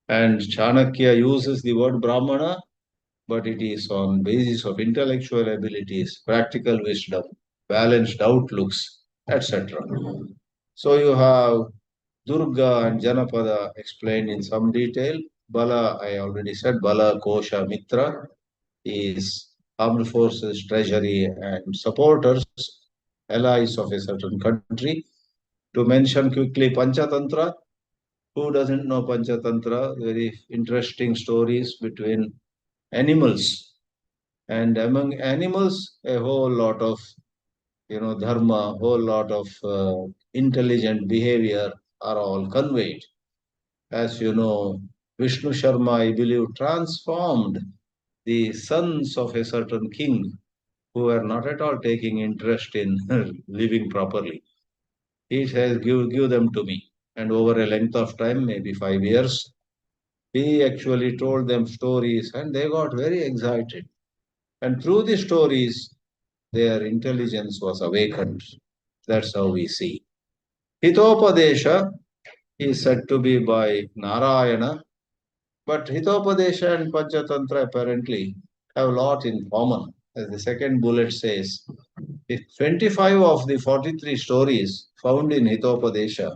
And Chānakya uses the word Brahmana, but it is on basis of intellectual abilities, practical wisdom, balanced outlooks, etc. So you have Durga and Janapada explained in some detail. Bala, I already said, Bala, Kosha, Mitra is armed forces, treasury, and supporters, allies of a certain country. To mention quickly Panchatantra. Who doesn't know Panchatantra? Very interesting stories between animals. And among animals, a whole lot of, dharma, whole lot of intelligent behavior are all conveyed. As you know, Vishnu Sharmā, I believe, transformed the sons of a certain king who were not at all taking interest in living properly. He says, give them to me. And over a length of time, maybe 5 years, he actually told them stories and they got very excited. And through the stories, their intelligence was awakened. That's how we see. Hitopadesha is said to be by Nārāyana, but Hitopadesha and Panchatantra apparently have a lot in common. As the second bullet says, 25 of the 43 stories found in Hitopadesha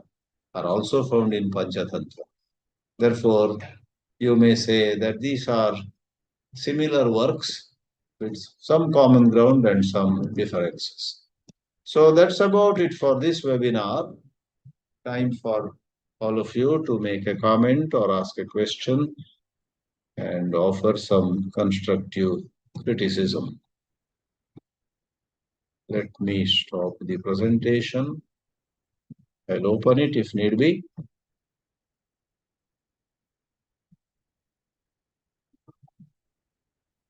are also found in Panchatantra. Therefore, you may say that these are similar works with some common ground and some differences. So that's about it for this webinar. Time for all of you to make a comment or ask a question and offer some constructive criticism. Let me stop the presentation. I'll open it if need be.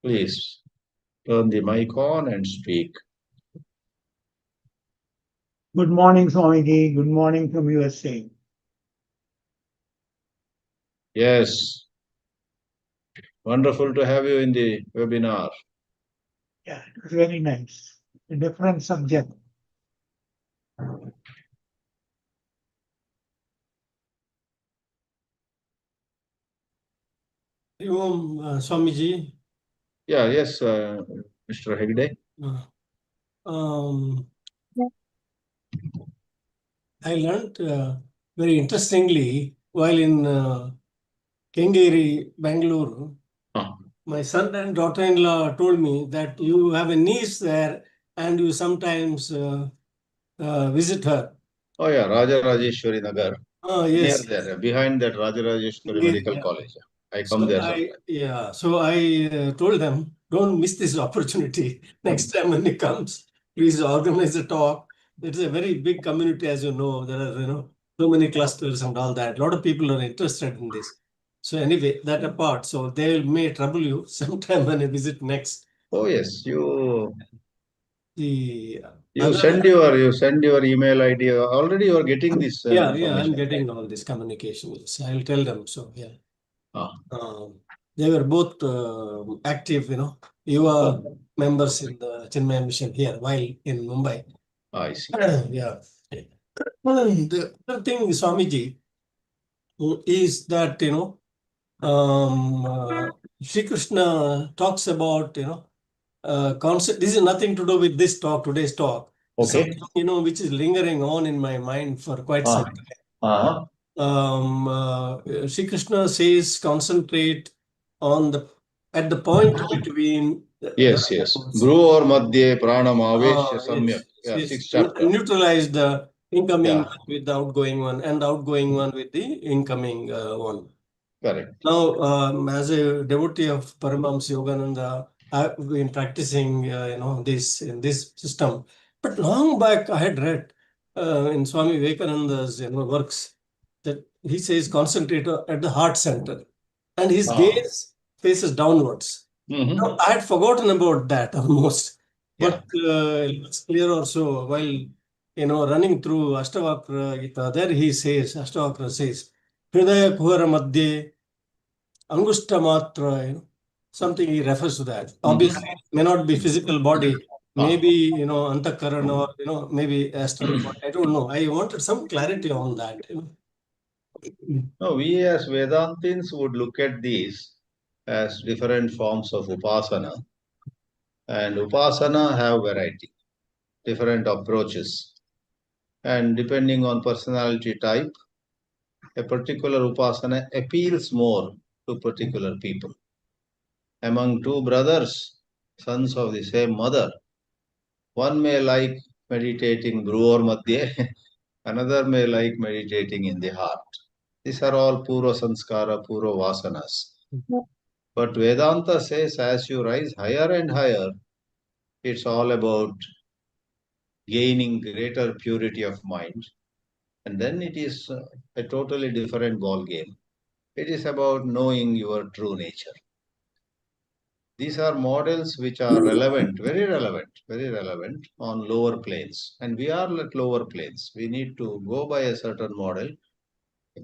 Please turn the mic on and speak. Good morning, Swamiji. Good morning from USA. Yes. Wonderful to have you in the webinar. Yeah, it was very nice. A different subject. Swamiji. Yeah, yes, Mr. Hegde. I learned very interestingly while in Kengeri, Bangalore. My son and daughter-in-law told me that you have a niece there and you sometimes visit her. Oh yeah, Rajarajeshwari Nagar. Yes. Near there, behind that Rajarajeshwari Medical College. I come there sometimes. Yeah, so I told them, don't miss this opportunity. Next time when he comes, please organize a talk. It's a very big community, as you know. There are, so many clusters and all that. A lot of people are interested in this. So anyway, that apart, so they may trouble you sometime when I visit next. Oh yes, you The send your email ID. Already you are getting this yeah, information. I'm getting all this communication. Yes, I'll tell them. So yeah, Ah. they were both active. You are members in the Chinmaya mission here while in Mumbai. I see. Yeah. The other thing, Swamiji, is that Sri Krishna talks about concept. This is nothing to do with this talk, today's talk. Okay. Something, which is lingering on in my mind for quite some time. Sri Krishna says concentrate at the point between Yes. Guru or Madhye Pranam Aveshya Samyak. Yeah, yes. 6th chapter. Neutralize the incoming one with the outgoing one and the outgoing one with the incoming one. Correct. Now, as a devotee of Paramahamsa Yogananda, I've been practicing, this in this system. But long back, I had read in Swami Vivekananda's works that he says concentrate at the heart center, and his gaze faces downwards. Now, I had forgotten about that almost, but it's clear also while running through Ashtavakra Gita. There he says, Ashtavakra says, Hridaya Kuhara Madhye Angushta Matra, something he refers to that. Obviously, it may not be physical body, maybe, Antakarana or, maybe astral body. I don't know. I wanted some clarity on that. No, we as Vedantins would look at these as different forms of upasana. And upasana have variety, different approaches. And depending on personality type, a particular upasana appeals more to particular people. Among two brothers, sons of the same mother, one may like meditating Dhruva Madhye, another may like meditating in the heart. These are all Purva Sanskara, Purva Vasanas. But Vedanta says as you rise higher and higher, it's all about gaining greater purity of mind. And then it is a totally different ball game. It is about knowing your true nature. These are models which are relevant, very relevant on lower planes. And we are at lower planes. We need to go by a certain model.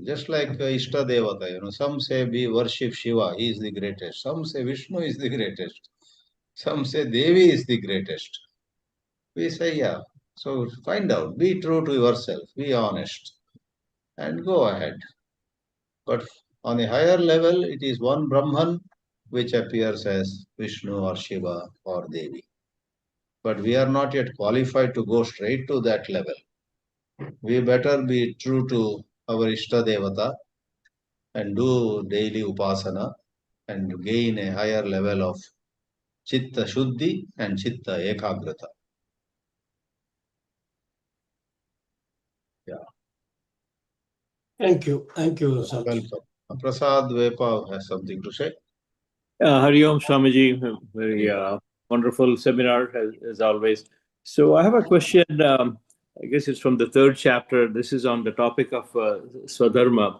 Just like Ishta Devata, some say we worship Shiva, he is the greatest. Some say Vishnu is the greatest. Some say Devi is the greatest. We say, yeah. So find out, be true to yourself, be honest, and go ahead. But on a higher level, it is one Brahman which appears as Vishnu or Shiva or Devi. But we are not yet qualified to go straight to that level. We better be true to our Ishta Devata and do daily upasana and gain a higher level of Chitta Shuddhi and Chitta Ekagrata. Yeah. Thank you, Swamiji. Welcome. Prasad Vepa has something to say. Hari Om Swamiji, very wonderful seminar as always. So I have a question. I guess it's from the 3rd chapter. This is on the topic of Swadharma.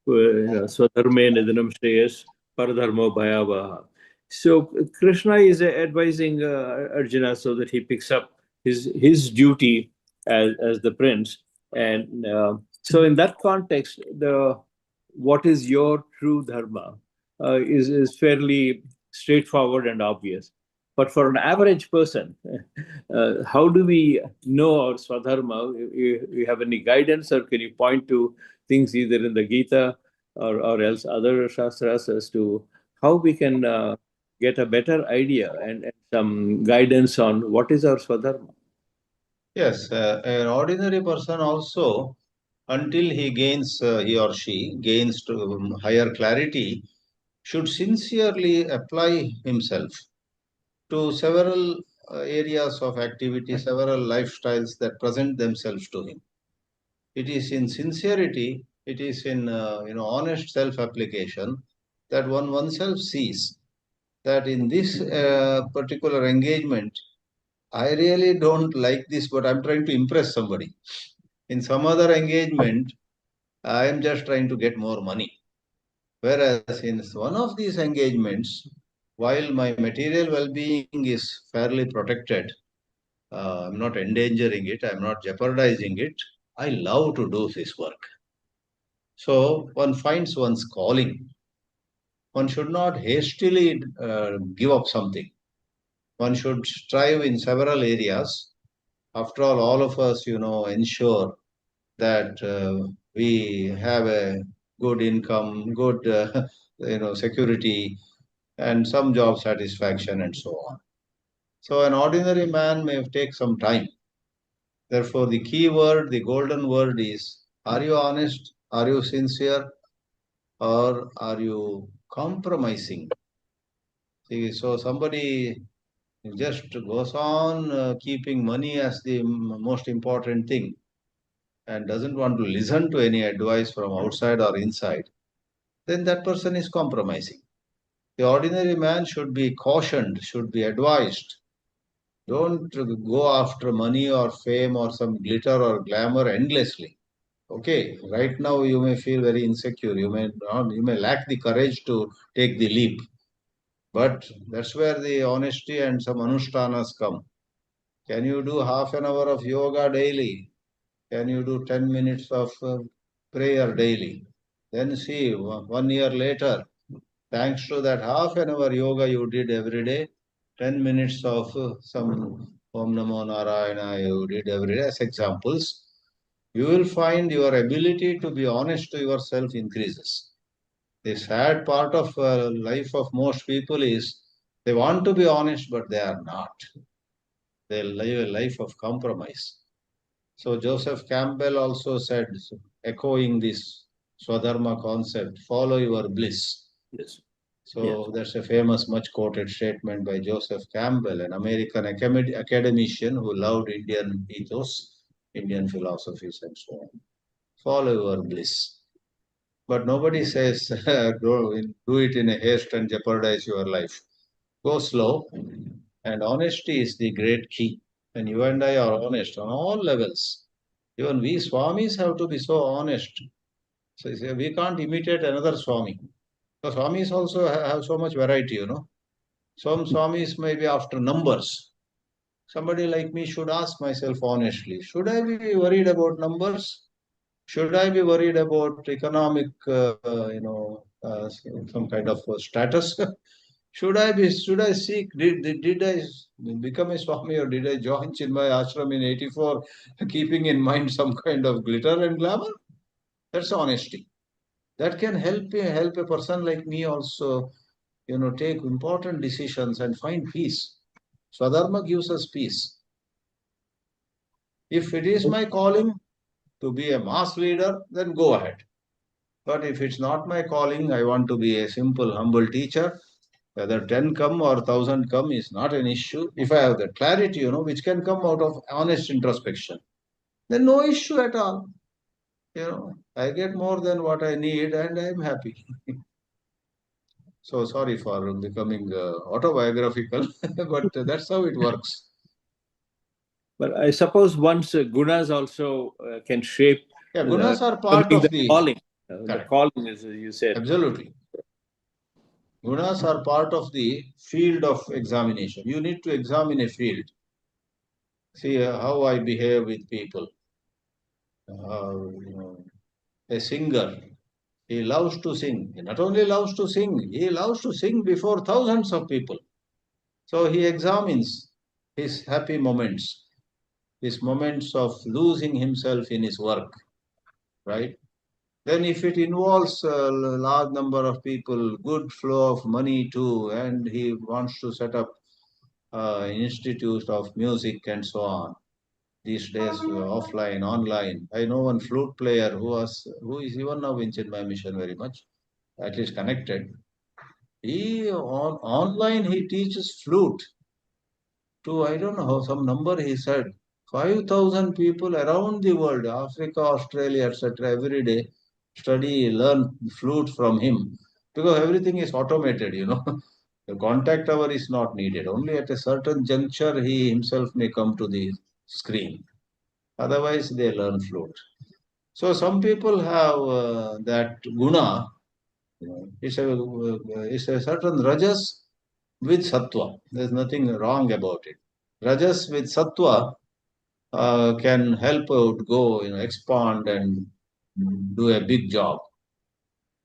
Swadharme Nidhanam Shreyas Paradharmo Bhayavaha. So Krishna is advising Arjuna so that he picks up his duty as the prince. And so in that context, what is your true dharma is fairly straightforward and obvious. But for an average person, how do we know our swadharma? You have any guidance, or can you point to things either in the Gita or else other shastras as to how we can get a better idea and some guidance on what is our swadharma? Yes, an ordinary person also, until he or she gains to higher clarity, should sincerely apply himself to several areas of activity, several lifestyles that present themselves to him. It is in sincerity, it is in honest self-application that oneself sees that in this particular engagement, I really don't like this, but I'm trying to impress somebody. In some other engagement, I am just trying to get more money. Whereas in one of these engagements, while my material well-being is fairly protected, I'm not endangering it, I'm not jeopardizing it, I love to do this work. So one finds one's calling. One should not hastily give up something. One should strive in several areas. After all of us, ensure that we have a good income, good, security, and some job satisfaction, and so on. So an ordinary man may take some time. Therefore, the key word, the golden word is, are you honest? Are you sincere? Or are you compromising? See, so somebody just goes on keeping money as the most important thing and doesn't want to listen to any advice from outside or inside, then that person is compromising. The ordinary man should be cautioned, should be advised. Don't go after money or fame or some glitter or glamour endlessly. Okay, right now you may feel very insecure. You may lack the courage to take the leap. But that's where the honesty and some anushtanas come. Can you do half an hour of yoga daily? Can you do 10 minutes of prayer daily? Then see, 1 year later, thanks to that half an hour yoga you did every day, 10 minutes of some Om Namo Nārāyana you did every day as examples, you will find your ability to be honest to yourself increases. The sad part of life of most people is they want to be honest, but they are not. They live a life of compromise. So Joseph Campbell also said, echoing this Swadharma concept, follow your bliss. Yes. So that's a famous, much quoted statement by Joseph Campbell, an American academician who loved Indian ethos, Indian philosophies, and so on. Follow your bliss. But nobody says do it in a haste and jeopardize your life. Go slow, and honesty is the great key. And you and I are honest on all levels. Even we Swamis have to be so honest. So we can't imitate another Swami. The Swamis also have so much variety, Some Swamis may be after numbers. Somebody like me should ask myself honestly, should I be worried about numbers? Should I be worried about economic, some kind of status? Should I seek, did I become a Swami or did I join Chinmaya Ashram in 84, keeping in mind some kind of glitter and glamour? That's honesty. That can help a person like me also, take important decisions and find peace. Swadharma gives us peace. If it is my calling to be a mass leader, then go ahead. But if it's not my calling, I want to be a simple, humble teacher, whether 10 come or 1,000 come is not an issue. If I have the clarity, which can come out of honest introspection, then no issue at all. I get more than what I need and I'm happy. So sorry for becoming autobiographical, but that's how it works. But I suppose once gunas also can shape. Yeah, gunas are part of the calling. The Correct. calling, as you said. Absolutely. Gunas are part of the field of examination. You need to examine a field. See how I behave with people. A singer, he loves to sing. He not only loves to sing, he loves to sing before thousands of people. So he examines his happy moments, his moments of losing himself in his work, right? Then if it involves a large number of people, good flow of money too, and he wants to set up institutes of music and so on. These days, offline, online. I know one flute player who is even now in Chinmaya Mission very much, at least connected. Online he teaches flute to, I don't know how, some number he said, 5,000 people around the world, Africa, Australia, etc. every day learn flute from him because everything is automated, The contact hour is not needed. Only at a certain juncture he himself may come to the screen. Otherwise, they learn flute. So some people have that guna, It's a certain rajas with sattva. There's nothing wrong about it. Rajas with sattva can help out, go, expand and do a big job.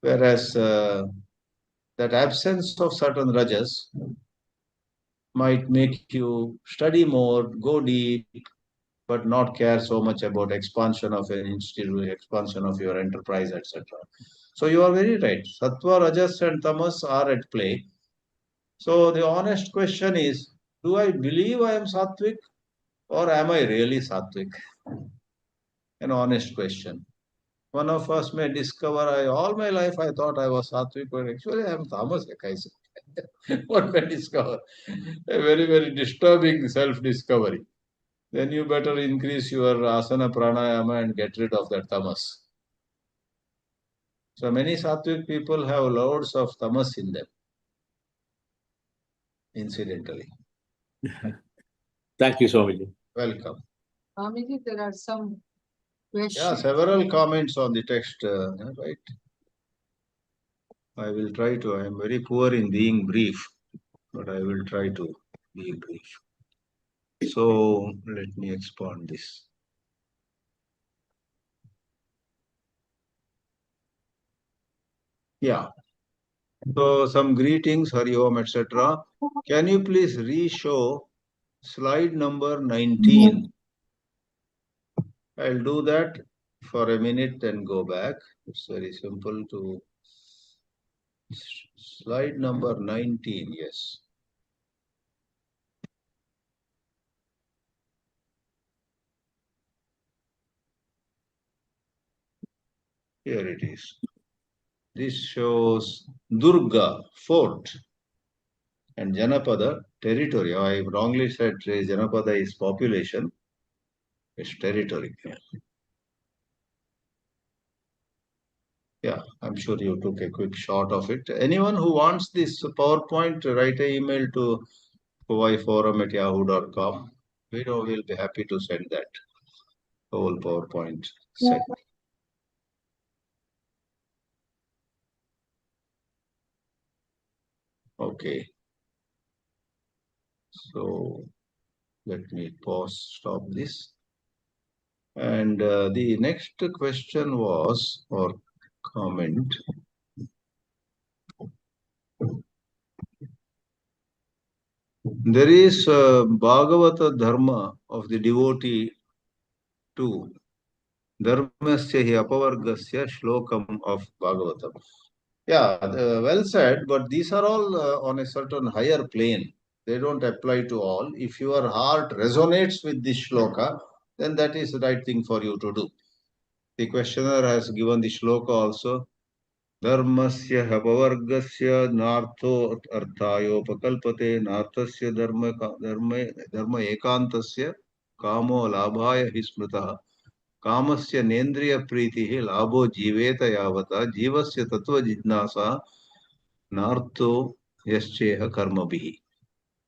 Whereas that absence of certain rajas might make you study more, go deep, but not care so much about expansion of an institute, expansion of your enterprise, etc. So you are very right. Sattva, rajas, and tamas are at play. So the honest question is, do I believe I am sattvic or am I really sattvic? An honest question. One of us may discover, all my life I thought I was sattvic, but actually I am tamasic. One may discover a very, very disturbing self-discovery. Then you better increase your asana pranayama and get rid of that tamas. So many sattvic people have loads of tamas in them, incidentally. Thank you, Swamiji. Welcome. Swamiji, there are some Yeah, questions. several comments on the text, right? I will try to. I am very poor in being brief, but I will try to be brief. So let me expand this. Yeah. So some greetings, Hari Om, etc. Can you please re-show slide number 19? I'll do that for a minute and go back. It's very simple to slide number 19, yes. Here it is. This shows Durga fort and Janapada territory. I wrongly said Janapada is population. It's territory. Yeah, I'm sure you took a quick shot of it. Anyone who wants this PowerPoint, write an email to hawaiiforum@yahoo.com. We'll be happy to send that whole PowerPoint set. Okay. So let me stop this. And the next question was, or comment. There is Bhagavata dharma of the devotee too. Dharmasya hi apavargasya shlokam of Bhagavatam. Yeah, well said, but these are all on a certain higher plane. They don't apply to all. If your heart resonates with this shloka, then that is the right thing for you to do. The questioner has given the shloka also. Dharmasya hapavargasya nartho arthayopakalpate narthasya dharma ekantasya kamo labhaya hismritaha कामस्य नेन्द्रिय प्रीतिः लाभो जीवेत यावता जीवस्य तत्व जिज्ञासा नार्थो यश्चेह कर्मभिः.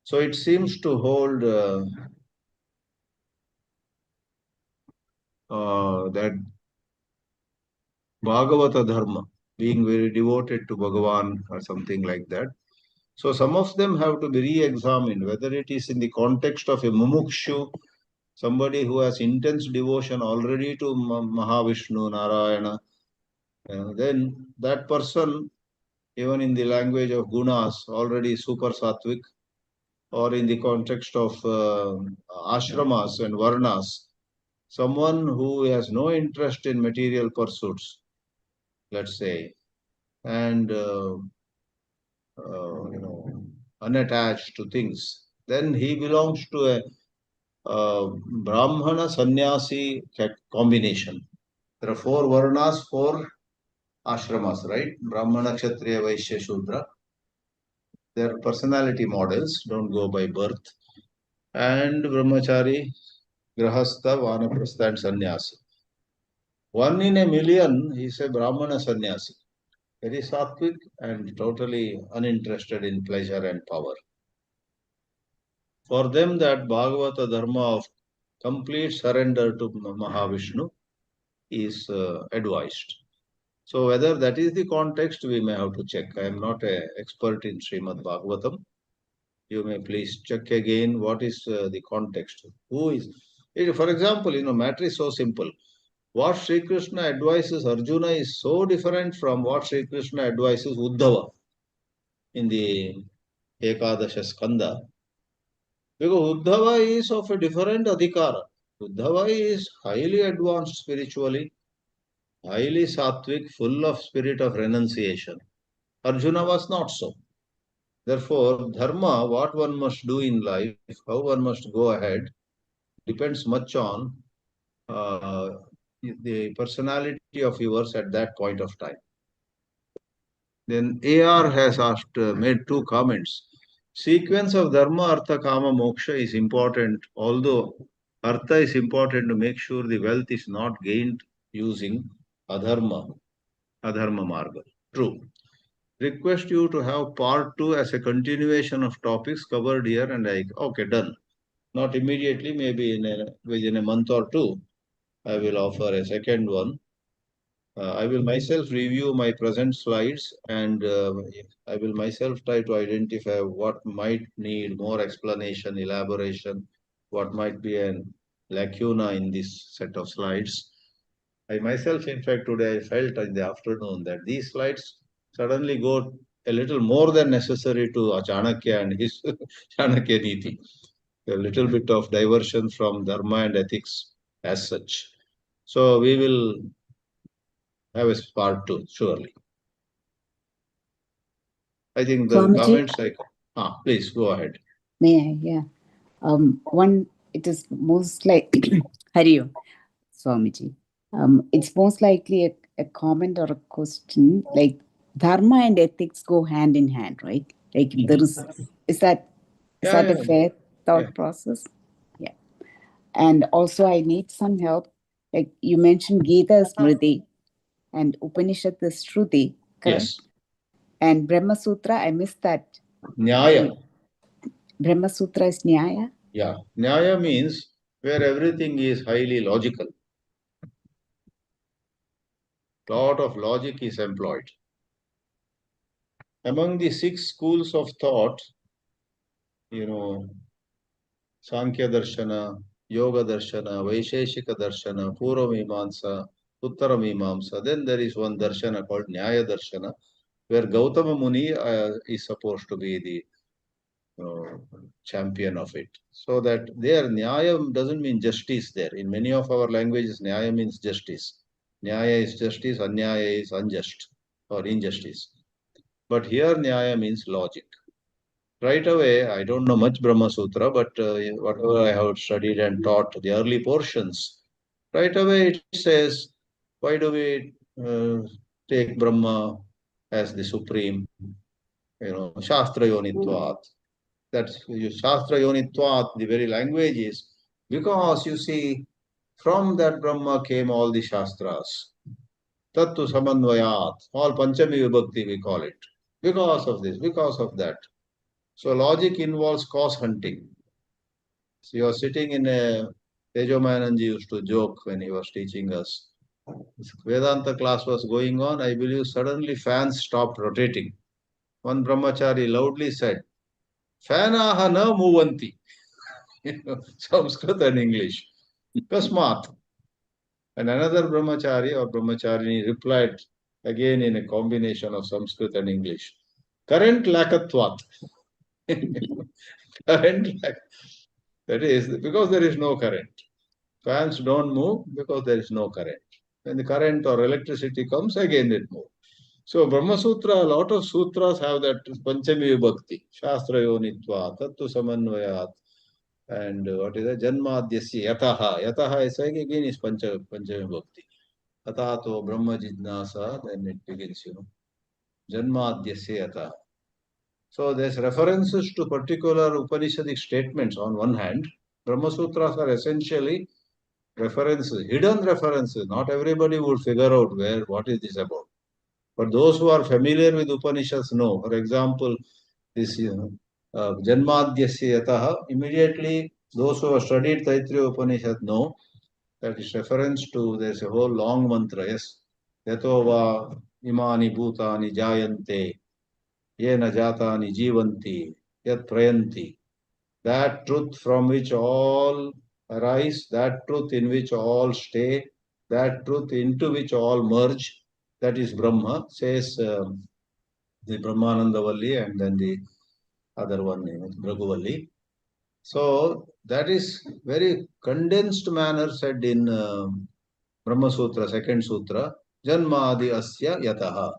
So it seems to hold that Bhagavata dharma, being very devoted to Bhagavan or something like that. So some of them have to be re-examined, whether it is in the context of a mumukshu, somebody who has intense devotion already to Mahavishnu, Nārāyana, then that person, even in the language of gunas, already super sattvic, or in the context of ashramas and varnas, someone who has no interest in material pursuits, let's say, and unattached to things, then he belongs to a Brahmana sannyasi combination. There are 4 varnas, 4 ashramas, right? Brahmana, Kshatriya, Vaishya, Shudra. Their personality models, don't go by birth. And Brahmachari, Grahastha, Vanaprastha, and Sannyasi. 1 in a million is a Brahmana Sannyasi. Very sattvic and totally uninterested in pleasure and power. For them, that Bhagavata dharma of complete surrender to Mahavishnu is advised. So whether that is the context, we may have to check. I am not an expert in Srimad Bhagavatam. You may please check again what is the context. Who is? For example, matter is so simple. What Sri Krishna advises Arjuna is so different from what Sri Krishna advises Uddhava in the Ekadasha Skanda. Because Uddhava is of a different adhikara. Uddhava is highly advanced spiritually, highly sattvic, full of spirit of renunciation. Arjuna was not so. Therefore, dharma, what one must do in life, how one must go ahead, depends much on the personality of yours at that point of time. Then AR has asked, made two comments. Sequence of dharma, artha, kama, moksha is important, although artha is important to make sure the wealth is not gained using adharma marga. True. Request you to have part 2 as a continuation of topics covered here, and okay, done. Not immediately, maybe within a month or two, I will offer a second one. I will myself review my present slides, and I will myself try to identify what might need more explanation, elaboration, what might be a lacuna in this set of slides. I myself, in fact, today I felt in the afternoon that these slides suddenly go a little more than necessary to Chānakya and his Chānakya Niti. A little bit of diversion from dharma and ethics as such. So we will have a part 2, surely. I think the Swamiji? comments please go ahead. May I? Yeah. One, it is most like Hari Om, Swamiji. It's most likely a comment or a question, like dharma and ethics go hand in hand, right? Like there is that a fair thought process? Yeah. And also I need some help. Like you mentioned Gita is Smriti and Upanishad is Shruti, correct? Yes. And Brahma Sutra, I missed that. Nyaya. Brahma Sutra is Nyaya? Yeah. Nyaya means where everything is highly logical. Lot of logic is employed. Among the 6 schools of thought, Sankhya Darshana, Yoga Darshana, Vaisheshika Darshana, Purva Mimamsa, Uttara Mimamsa. Then there is one Darshana called Nyaya Darshana, where Gautama Muni is supposed to be the champion of it. So that there, Nyaya doesn't mean justice there. In many of our languages, Nyaya means justice. Nyaya is justice, Anyaya is unjust or injustice. But here, Nyaya means logic. Right away, I don't know much Brahma Sutra, but whatever I have studied and taught the early portions, right away it says, why do we take Brahma as the supreme? Shastra Yonitvat. That's Shastra Yonitvat, the very language is, because you see, from that Brahma came all the Shastras. Tattu Samanvayat, all Panchami Vibhakti we call it. Because of this, because of that. So logic involves cause hunting. So you are sitting in a, Tejomananji used to joke when he was teaching us. Vedanta class was going on, I believe suddenly fans stopped rotating. One brahmachari loudly said, Fanaha na muvanti. Sanskrit and English. Kasmat. And another brahmachari or brahmacharini replied again in a combination of Sanskrit and English. Current lakatvat. Current, that is because there is no current. Fans don't move because there is no current. When the current or electricity comes, again it moves. So Brahma Sutra, a lot of sutras have that Panchami Vibhakti, Shastra Yonitva, Tattu Samanvayat, and what is that? Janmadhyasya Yataha. Yataha is saying again is Panchami Vibhakti. Atato Brahma Jidnasa, then it begins, Janmadhyasya Yataha. So there's references to particular Upanishadic statements on one hand. Brahma Sutras are essentially references, hidden references. Not everybody would figure out what is this about. But those who are familiar with Upanishads know. For example, this Janmadhyasya Yataha, immediately those who have studied Taittiriya Upanishad know that is reference to, there's a whole long mantra, yes. yato va imani bhutani jayante, yena jatani jivanti, yat prayanti. That truth from which all arise, that truth in which all stay, that truth into which all merge, that is Brahma, says the Brahmanandavalli and then the other one, Bhraguvalli. So that is very condensed manner said in Brahma Sutra, second sutra, Janmadi Asya Yataha.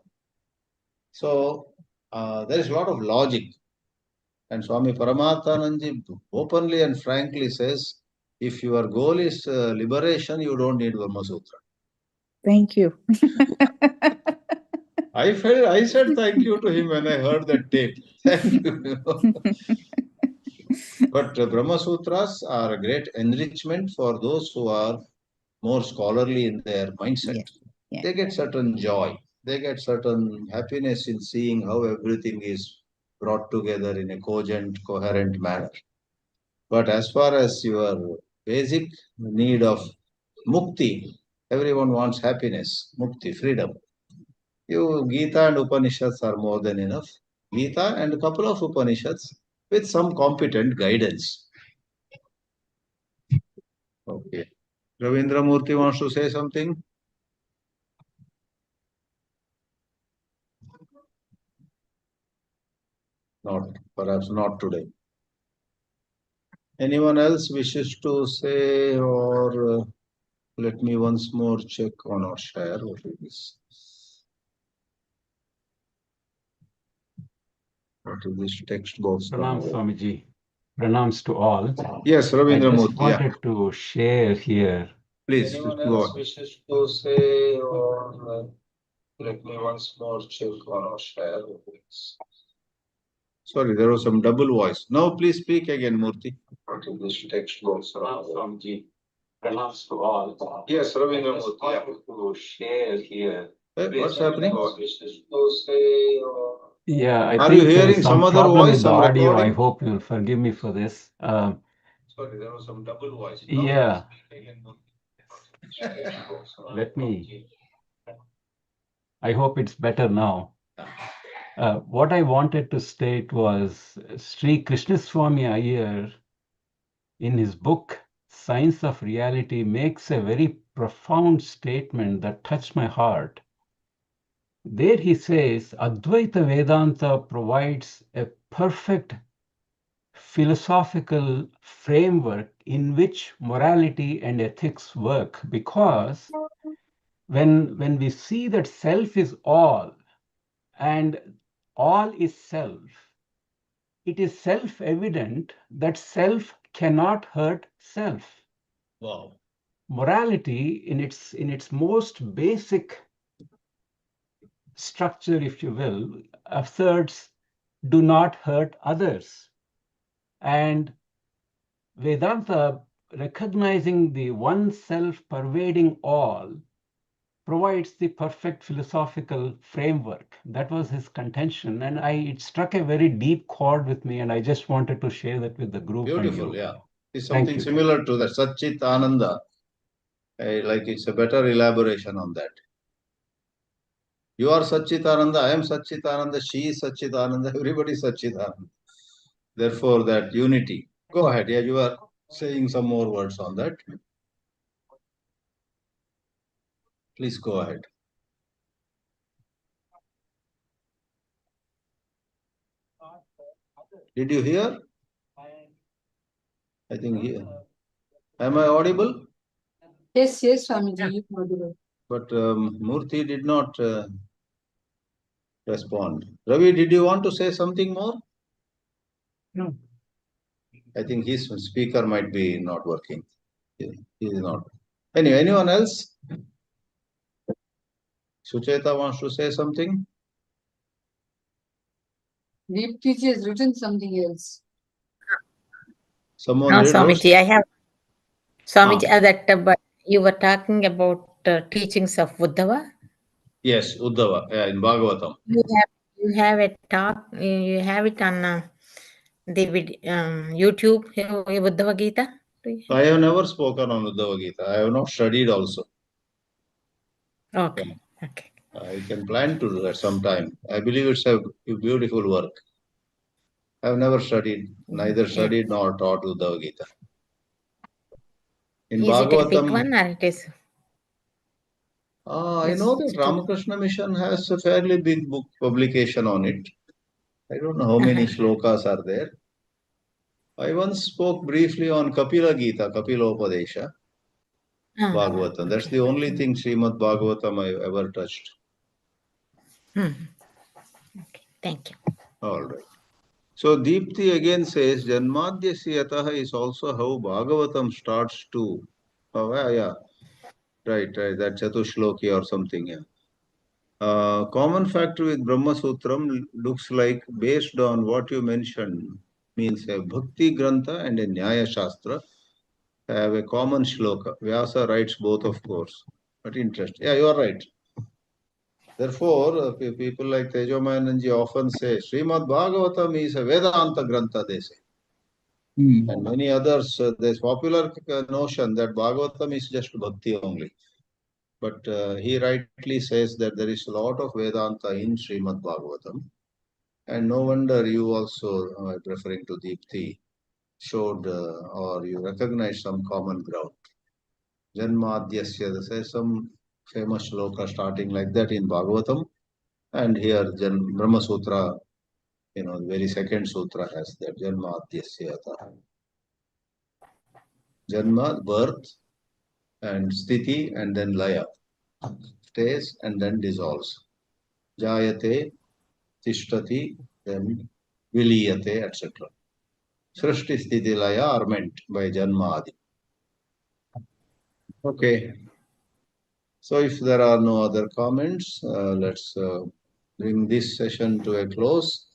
So there is a lot of logic. And Swami Paramathananji openly and frankly says, if your goal is liberation, you don't need Brahma Sutra. Thank you. I said thank you to him when I heard that tape. Thank you. But Brahma Sutras are a great enrichment for those who are more scholarly in their mindset. Yeah, yeah. They get certain joy. They get certain happiness in seeing how everything is brought together in a cogent, coherent manner. But as far as your basic need of mukti, everyone wants happiness, mukti, freedom. Gita and Upanishads are more than enough. Gita and a couple of Upanishads with some competent guidance. Okay. Ravindra Murthy wants to say something? Not, perhaps not today. Anyone else wishes to say, or let me once more check on our share what it is. What is this text box? Pranam Swamiji. Pranams to all. Yes, I Ravindra just Murthy. wanted to share here. Please, Anyone go else on. wishes to say, or let me once more check on our share. Sorry, there was some double voice. Now, please speak again, Murthy. What is this text box? Swamiji. Pranams to all. Yes, Ravindra Murthy. I wanted to share here. What's happening? Wishes to say, or Yeah, I Are think you there hearing is some some other problem voice, with the some audio. I recording? hope you'll forgive me for this. Sorry, there was some double voice. Yeah, let me. I hope it's better now. What I wanted to state was Sri Krishnaswamy Iyer, in his book Science of Reality, makes a very profound statement that touched my heart. There he says Advaita Vedanta provides a perfect philosophical framework in which morality and ethics work, because when we see that self is all and all is self, it is self-evident that self cannot hurt self. Wow. Morality in its most basic structure, if you will, asserts do not hurt others. And Vedanta, recognizing the one self pervading all, provides the perfect philosophical framework. That was his contention, and it struck a very deep chord with me, and I just wanted to share that with the group. Beautiful, and you. yeah. It's Thank something you. similar to that. Satchit Ananda. Like it's a better elaboration on that. You are Satchitananda, I am Satchitananda, she is Satchitananda, everybody is Satchitananda. Therefore, that unity. Go ahead. Yeah, you are saying some more words on that. Please go ahead. Did you hear? I think here. Am I audible? Yes, Swamiji, you are audible. But Murthy did not respond. Ravi, did you want to say something more? No. I think his speaker might be not working. He is not. Anyway, anyone else? Sucheta wants to say something? Dhritih has written something else. Someone No, wrote? Swamiji, I have Swamiji, but you were talking about teachings of Uddhava. Yes, Uddhava, yeah, in Bhagavatam. You have a talk. You have it on the YouTube. Uddhava Gita. I have never spoken on Uddhava Gita. I have not studied also. Okay. Okay. I can plan to do that sometime. I believe it's a beautiful work. I've never studied, neither studied nor taught the Bhagavad Gita. In Is it a big Bhagavatam, one or it is? I know that Ramakrishna Mission has a fairly big book publication on it. I don't know how many shlokas are there. I once spoke briefly on Kapila Gita, Kapilopadesha, Bhagavatam. That's the only thing Srimad Bhagavatam I ever touched. Okay. Thank you. All right. So Deepti again says, Janmadhyasya yataha is also how Bhagavatam starts too. Oh, yeah. Right, that Chatushloki or something, yeah. Common factor with Brahma Sutram looks like, based on what you mentioned, means a Bhakti Grantha and a Nyaya Shastra have a common shloka. Vyasa writes both, of course. But interesting. Yeah, you are right. Therefore, people like Tejomayananji often say, Srimad Bhagavatam is a Vedanta Grantha, they say. And many others, there's popular notion that Bhagavatam is just Bhakti only. But he rightly says that there is a lot of Vedanta in Srimad Bhagavatam. And no wonder you also, referring to Deepti, showed or you recognize some common ground. Janmadhyasya, there's some famous shloka starting like that in Bhagavatam. And here Brahma Sutra, the very second sutra has that Janmadhyasya yataha. Janma, birth, and sthiti, and then laya. Stays and then dissolves. Jayate, tishtati, then viliyate, etc. Srishti, sthiti, laya are meant by Janma Adi. Okay. So if there are no other comments, let's bring this session to a close.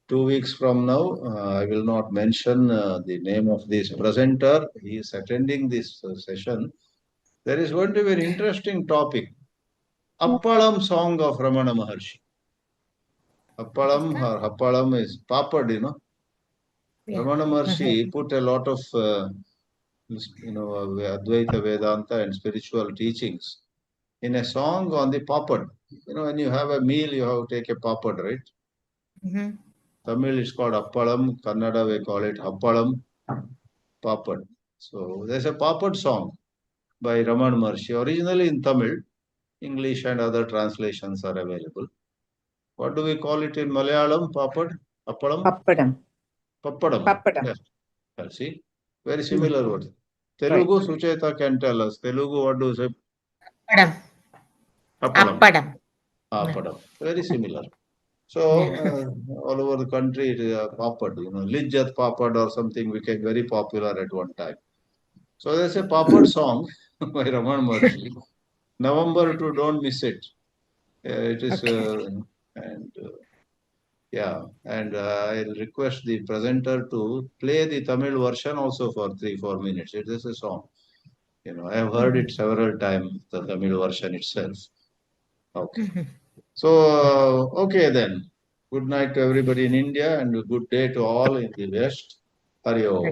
2 weeks from now, I will not mention the name of this presenter. He is attending this session. There is going to be an interesting topic. Appalam song of Ramana Maharshi. Appalam or Happalam is papad, Yeah. Ramana Maharshi put a lot of, Advaita Vedanta and spiritual teachings in a song on the papad. When you have a meal, you have to take a papad, right? Tamil is called Appalam, Kannada we call it Happalam, Papad. So there's a Papad song by Ramana Maharshi, originally in Tamil. English and other translations are available. What do we call it in Malayalam? Papad? Appalam? Pappadam. Pappadam. Pappadam. Yes. See? Very similar words. Telugu, Sucheta can tell us. Telugu, what do you say? Appadam. Appalam. Appadam. Very similar. So, all over the country, it is a papad, Lijjat papad or something became very popular at one time. So, there's a papad song by Ramana Maharshi. November 2, don't miss it. It is, and I'll request the presenter to play the Tamil version also for 3-4 minutes. It is a song. I have heard it several times, the Tamil version itself. Okay. So, okay then. Good night to everybody in India and a good day to all in the West. Hari Om.